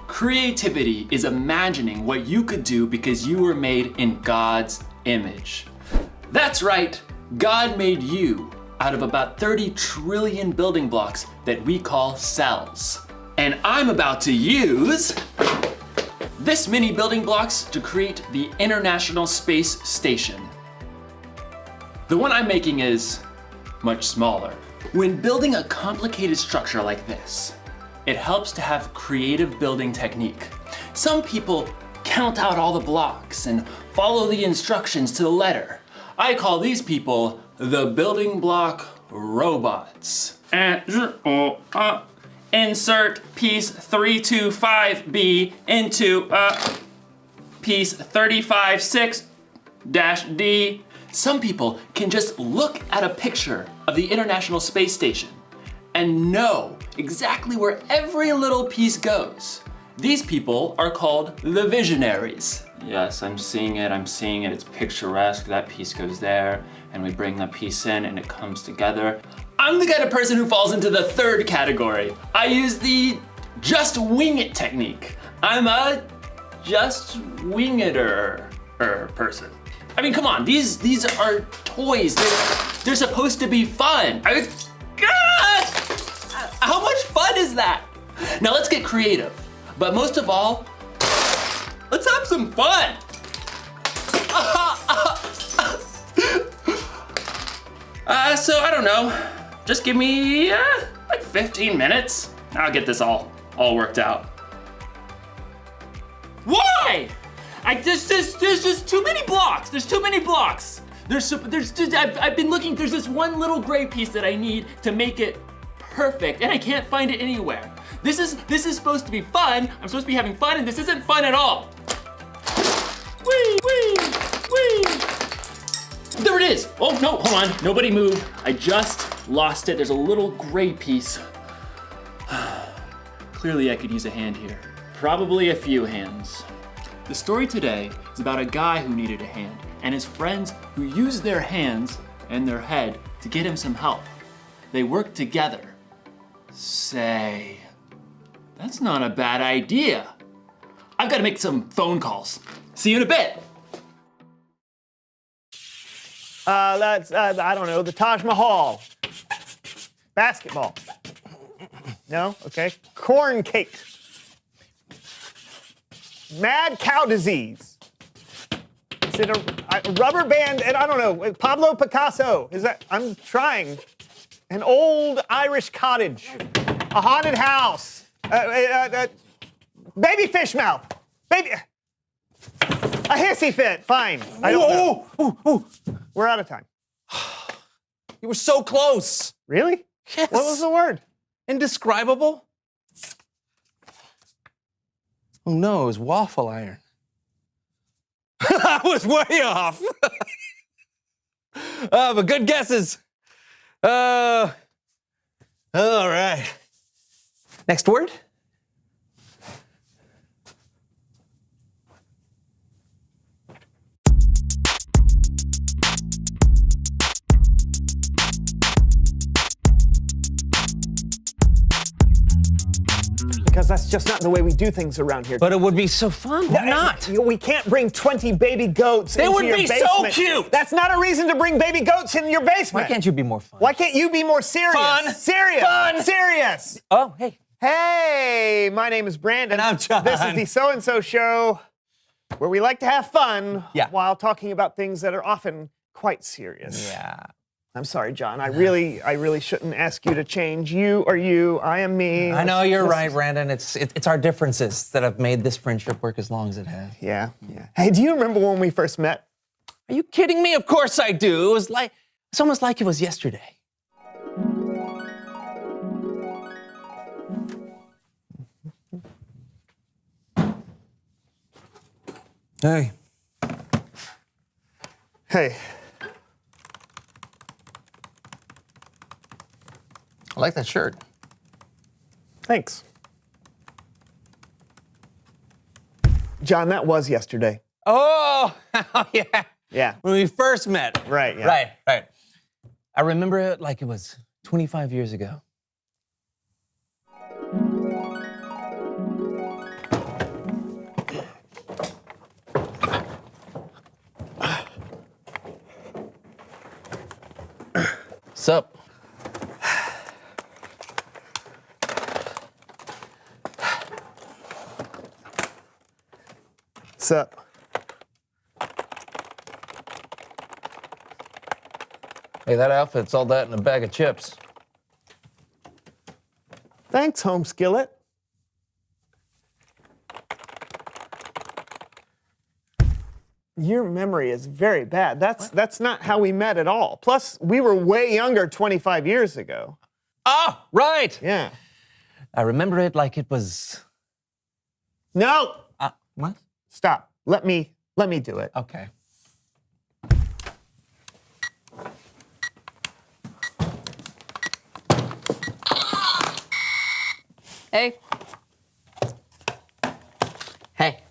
Creativity is imagining what you could do because you were made in God's image. That's right, God made you out of about 30 trillion building blocks that we call cells. And I'm about to use this many building blocks to create the International Space Station. The one I'm making is much smaller. When building a complicated structure like this, it helps to have creative building technique. Some people count out all the blocks and follow the instructions to the letter. I call these people the building block robots. Insert piece 325B into piece 356-D. Some people can just look at a picture of the International Space Station and know exactly where every little piece goes. These people are called the visionaries. Yes, I'm seeing it, it's picturesque. That piece goes there, and we bring that piece in and it comes together. I'm the kind of person who falls into the third category. I use the just wing it technique. I'm a just wing it-er person. I mean, come on, these are toys. They're supposed to be fun. How much fun is that? Now let's get creative. But most of all, let's have some fun. So I don't know, just give me like 15 minutes. I'll get this all worked out. Why? There's just too many blocks. There's too many blocks. I've been looking, there's this one little gray piece that I need to make it perfect, and I can't find it anywhere. This is supposed to be fun. I'm supposed to be having fun, and this isn't fun at all. Whee, whee, whee. There it is. Oh, no, hold on. Nobody move. I just lost it. There's a little gray piece. Clearly, I could use a hand here. Probably a few hands. The story today is about a guy who needed a hand, and his friends who used their hands and their head to get him some help. They worked together. Say, that's not a bad idea. I've got to make some phone calls. See you in a bit. That's, I don't know, the Taj Mahal. Basketball. No? Okay. Corn cake. Mad cow disease. Is it a rubber band? And I don't know. Pablo Picasso. Is that? I'm trying. An old Irish cottage. A haunted house. Baby fish mouth. Baby. A hissy fit. Fine. I don't know. Ooh. We're out of time. You were so close. Really? Yes. What was the word? Indescribable? Oh no, it was waffle iron. I was way off. But good guesses. All right. Next word? Because that's just not the way we do things around here. But it would be so fun. Why not? We can't bring 20 baby goats into would your be so basement. cute. That's not a reason to bring baby goats in your basement. Why can't you be more fun? Why can't you be more serious? Fun. Serious. Fun. Serious. Oh, hey. Hey, my name is Brandon. And I'm John. This is the So and So Show, where we like to have fun while talking about things that are often quite serious. Yeah. I'm sorry, John. I really shouldn't ask you to change. You are you. I am me. I know you're right, Brandon. It's our differences that have made this friendship work as long as it has. Yeah. Hey, do you remember when we first met? Are you kidding me? Of course I do. It's almost like it was yesterday. Hey. Hey. I like that shirt. Thanks. John, that was yesterday. Oh, yeah. Yeah. When we first met. Right, yeah. Right. I remember it like it was 25 years ago. Sup? Sup? Hey, that outfit's all that in a bag of chips. Thanks, Home Skillet. Your memory is very bad. That's not how we met at all. Plus, we were way younger 25 years ago. Oh, right. Yeah. I remember it like it was. No. What? Stop. Let me do it. Okay. Hey. Hey.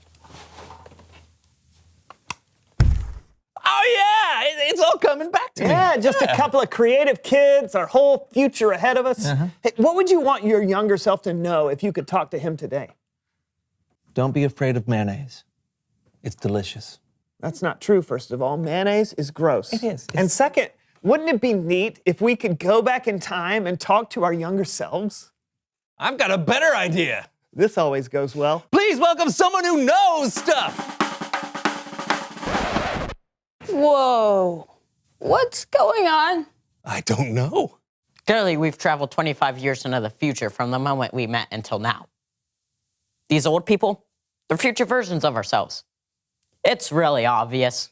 Oh, yeah, it's all coming back to me. Yeah, just a couple of creative kids, our whole future ahead of us. Hey, what would you want your younger self to know if you could talk to him today? Don't be afraid of mayonnaise. It's delicious. That's not true, first of all. Mayonnaise is gross. It is. And second, wouldn't it be neat if we could go back in time and talk to our younger selves? I've got a better idea. This always goes well. Please welcome someone who knows stuff. Whoa. What's going on? I don't know. Clearly, we've traveled 25 years into the future from the moment we met until now. These old people, they're future versions of ourselves. It's really obvious.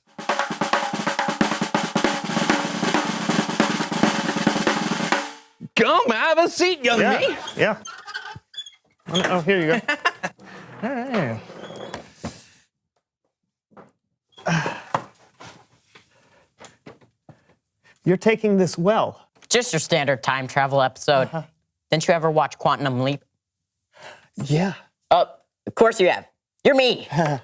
Come have a seat, young me. Yeah. Oh, here you go. All right. You're taking this well. Just your standard time travel episode. Didn't you ever watch Quantum Leap? Yeah. Oh, of course you have. You're me. Yeah.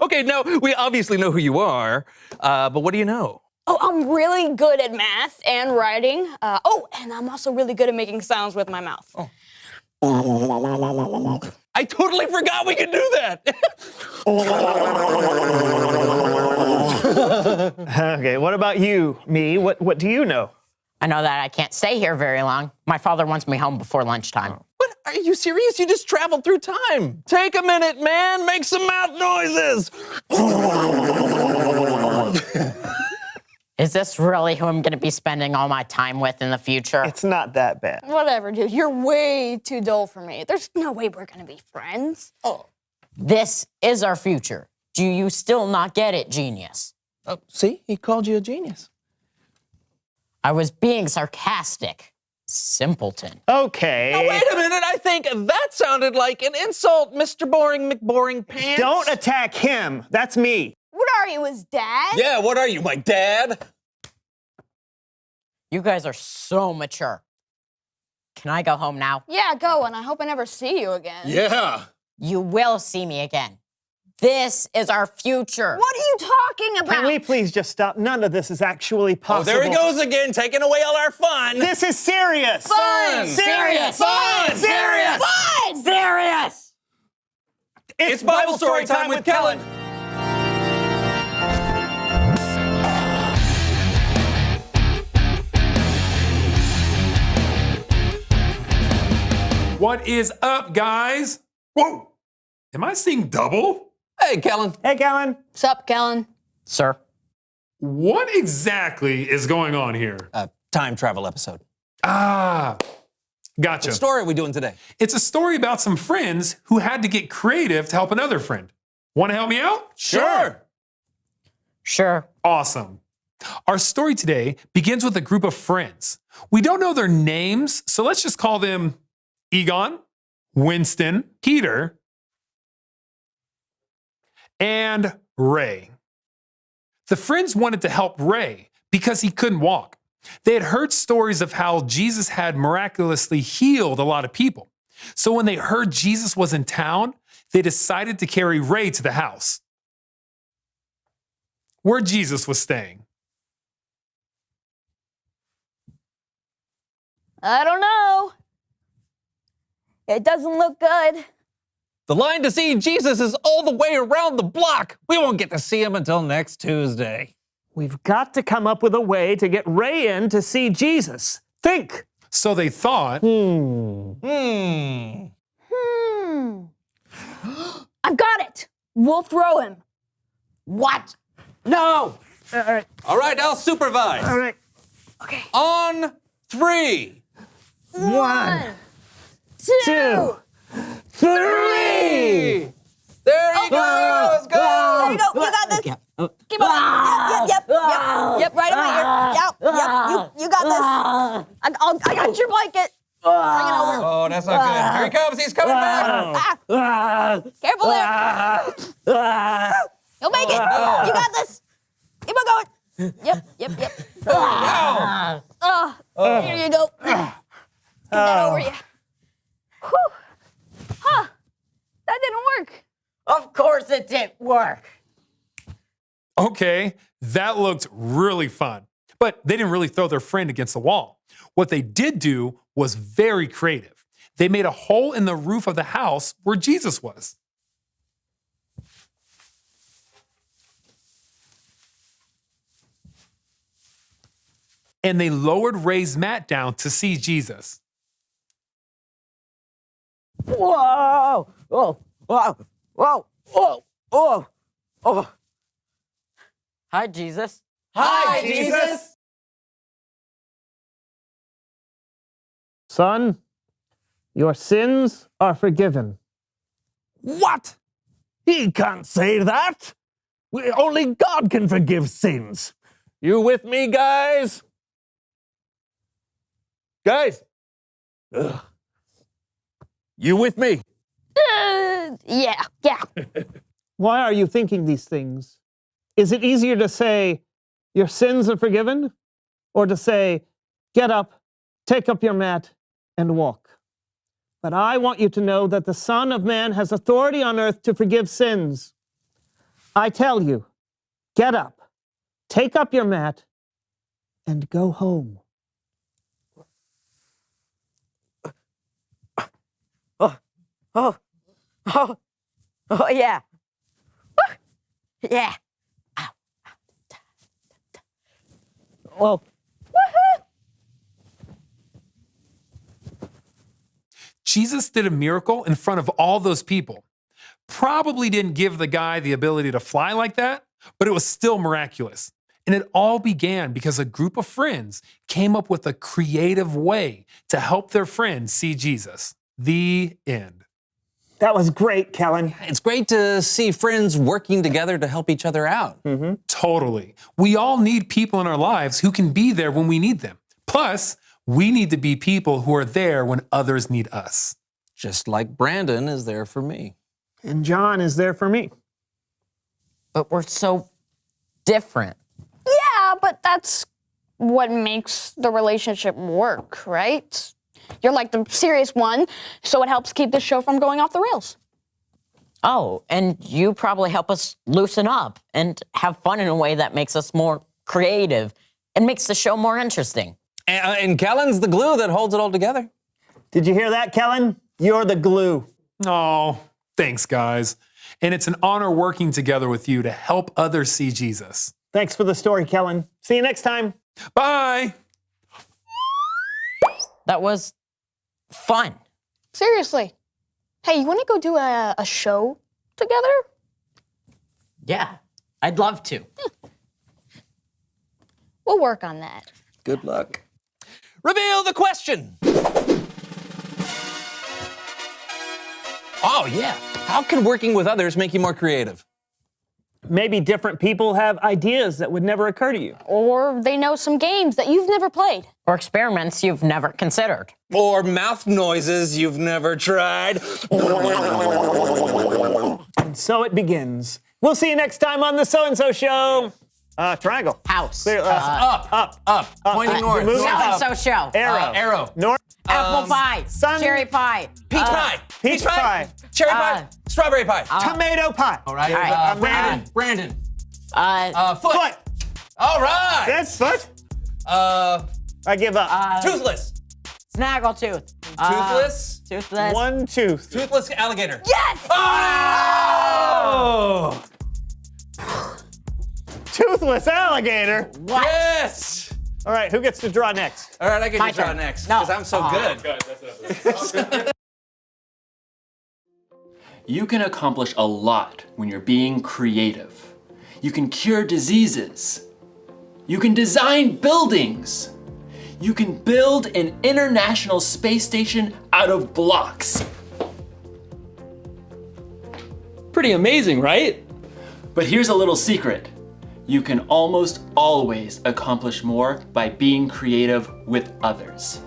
Okay, no, we obviously know who you are, but what do you know? Oh, I'm really good at math and writing. And I'm also really good at making sounds with my mouth. I totally forgot we could do that. Okay, what about you, me? What do you know? I know that I can't stay here very long. My father wants me home before lunchtime. What? Are you serious? You just traveled through time. Take a minute, man. Make some mouth noises. Is this really who I'm going to be spending all my time with in the future? It's not that bad. Whatever, dude. You're way too dull for me. There's no way we're gonna be friends. Oh. This is our future. Do you still not get it, genius? Oh, see? He called you a genius. I was being sarcastic. Simpleton. Okay. Now, wait a minute. I think that sounded like an insult, Mr. Boring McBoring Pants. Don't attack him. That's me. What are you, his dad? Yeah, what are you, my dad? You guys are so mature. Can I go home now? Yeah, go, and I hope I never see you again. Yeah. You will see me again. This is our future. What are you talking about? Can we please just stop? None of this is actually Oh, possible. there he goes again, taking away all our fun. This is serious. Fun! Serious. Fun! Serious. Fun! Serious! It's Bible story time with Kellen. What is up, guys? Whoa! Am I seeing double? Hey, Kellen. Hey, Kellen. Sup, Kellen? Sir? What exactly is going on here? Time travel episode. Ah, gotcha. What story are we doing today? It's a story about some friends who had to get creative to help another friend. Want to help me out? Sure. Sure. Awesome. Our story today begins with a group of friends. We don't know their names, so let's just call them Egon, Winston, Peter, and Ray. The friends wanted to help Ray because he couldn't walk. They had heard stories of how Jesus had miraculously healed a lot of people. So when they heard Jesus was in town, they decided to carry Ray to the house where Jesus was staying. I don't know. It doesn't look good. The line to see Jesus is all the way around the block. We won't get to see him until next Tuesday. We've got to come up with a way to get Ray in to see Jesus. Think. So they thought, I've got it. We'll throw him. What? No! All right, I'll supervise. All right. Okay. On 3. 1, 2, 3. There he goes. Go. There you go. You got this. Keep on. Yep. Right over here. Yep. You got this. I got your blanket. Bring it over. Oh, that's not good. Here he comes. He's coming back. Careful there. You'll make it. You got this. Keep on going. Yep. Here you go. Get that over you. Whew. Huh. That didn't work. Of course it didn't work. Okay, that looked really fun. But they didn't really throw their friend against the wall. What they did do was very creative. They made a hole in the roof of the house where Jesus was. And they lowered Ray's mat down to see Jesus. Whoa! Whoa! Whoa! Whoa! Whoa! Whoa! Oh! Hi, Jesus. Hi, Jesus. Son, your sins are forgiven. What? He can't say that. Only God can forgive sins. You with me, guys? Guys? Ugh. You with me? Yeah. Why are you thinking these things? Is it easier to say, your sins are forgiven? Or to say, get up, take up your mat, and walk? But I want you to know that the Son of Man has authority on earth to forgive sins. I tell you, get up, take up your mat, and go home. Oh, yeah. Yeah. Well, Jesus did a miracle in front of all those people. Probably didn't give the guy the ability to fly like that, but it was still miraculous. And it all began because a group of friends came up with a creative way to help their friends see Jesus. The end. that was great, Kellen. It's great to see friends working together to help each other out. Totally. We all need people in our lives who can be there when we need them. Plus, we need to be people who are there when others need us. Just like Brandon is there for me. And John is there for me. But we're so different. Yeah, but that's what makes the relationship work, right? You're like the serious one, so it helps keep the show from going off the rails. Oh, and you probably help us loosen up and have fun in a way that makes us more creative and makes the show more interesting. And Kellen's the glue that holds it all together. Did you hear that, Kellen? You're the glue. Oh, thanks, guys. And it's an honor working together with you to help others see Jesus. Thanks for the story, Kellen. See you next time. Bye. That was fun. Seriously. Hey, you want to go do a show together? Yeah, I'd love to. We'll work on that. Good luck. Reveal the question. Oh, yeah. How can working with others make you more creative? Maybe different people have ideas that would never occur to you. Or they know some games that you've never played. Or experiments you've never considered. Or mouth noises you've never tried. And so it begins. We'll see you next time on the So-and-So Show. Triangle. House. Clear, Up. Pointing north. Moving So-and-so up. show. Arrow. Arrow. North. Apple pie. sun- Cherry pie. Peach pie. Peach pie. Cherry pie. Strawberry pie. Tomato pie. All right. right. Brandon. Uh, Foot. Foot. All right. That's foot. I give up. Toothless. Snaggletooth. Toothless. Toothless. One tooth. Toothless alligator. Yes! Oh! Toothless alligator. Yes. All right, who gets to draw next? All right, I get My to draw turn. next No. because I'm so good. You can accomplish a lot when you're being creative. You can cure diseases. You can design buildings. You can build an international space station out of blocks. Pretty amazing, right? But here's a little secret. You can almost always accomplish more by being creative with others.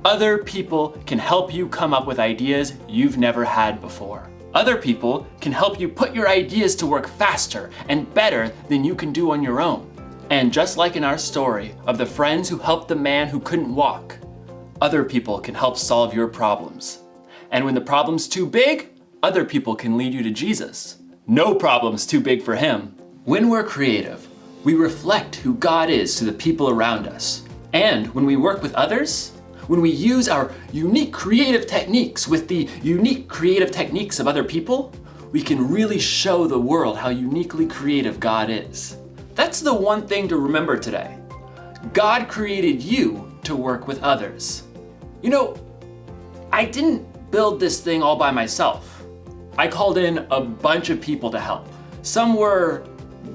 Other people can help you come up with ideas you've never had before. Other people can help you put your ideas to work faster and better than you can do on your own. And just like in our story of the friends who helped the man who couldn't walk, other people can help solve your problems. And when the problem's too big, other people can lead you to Jesus. No problem's too big for him. When we're creative, we reflect who God is to the people around us. And when we work with others, when we use our unique creative techniques with the unique creative techniques of other people, we can really show the world how uniquely creative God is. That's the one thing to remember today. God created you to work with others. You know, I didn't build this thing all by myself. I called in a bunch of people to help. Some were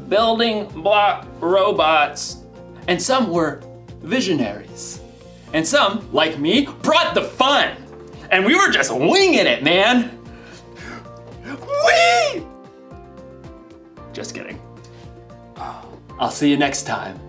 building block robots, and some were visionaries. And some, like me, brought the fun. And we were just winging it, man. Whee! Just kidding. I'll see you next time.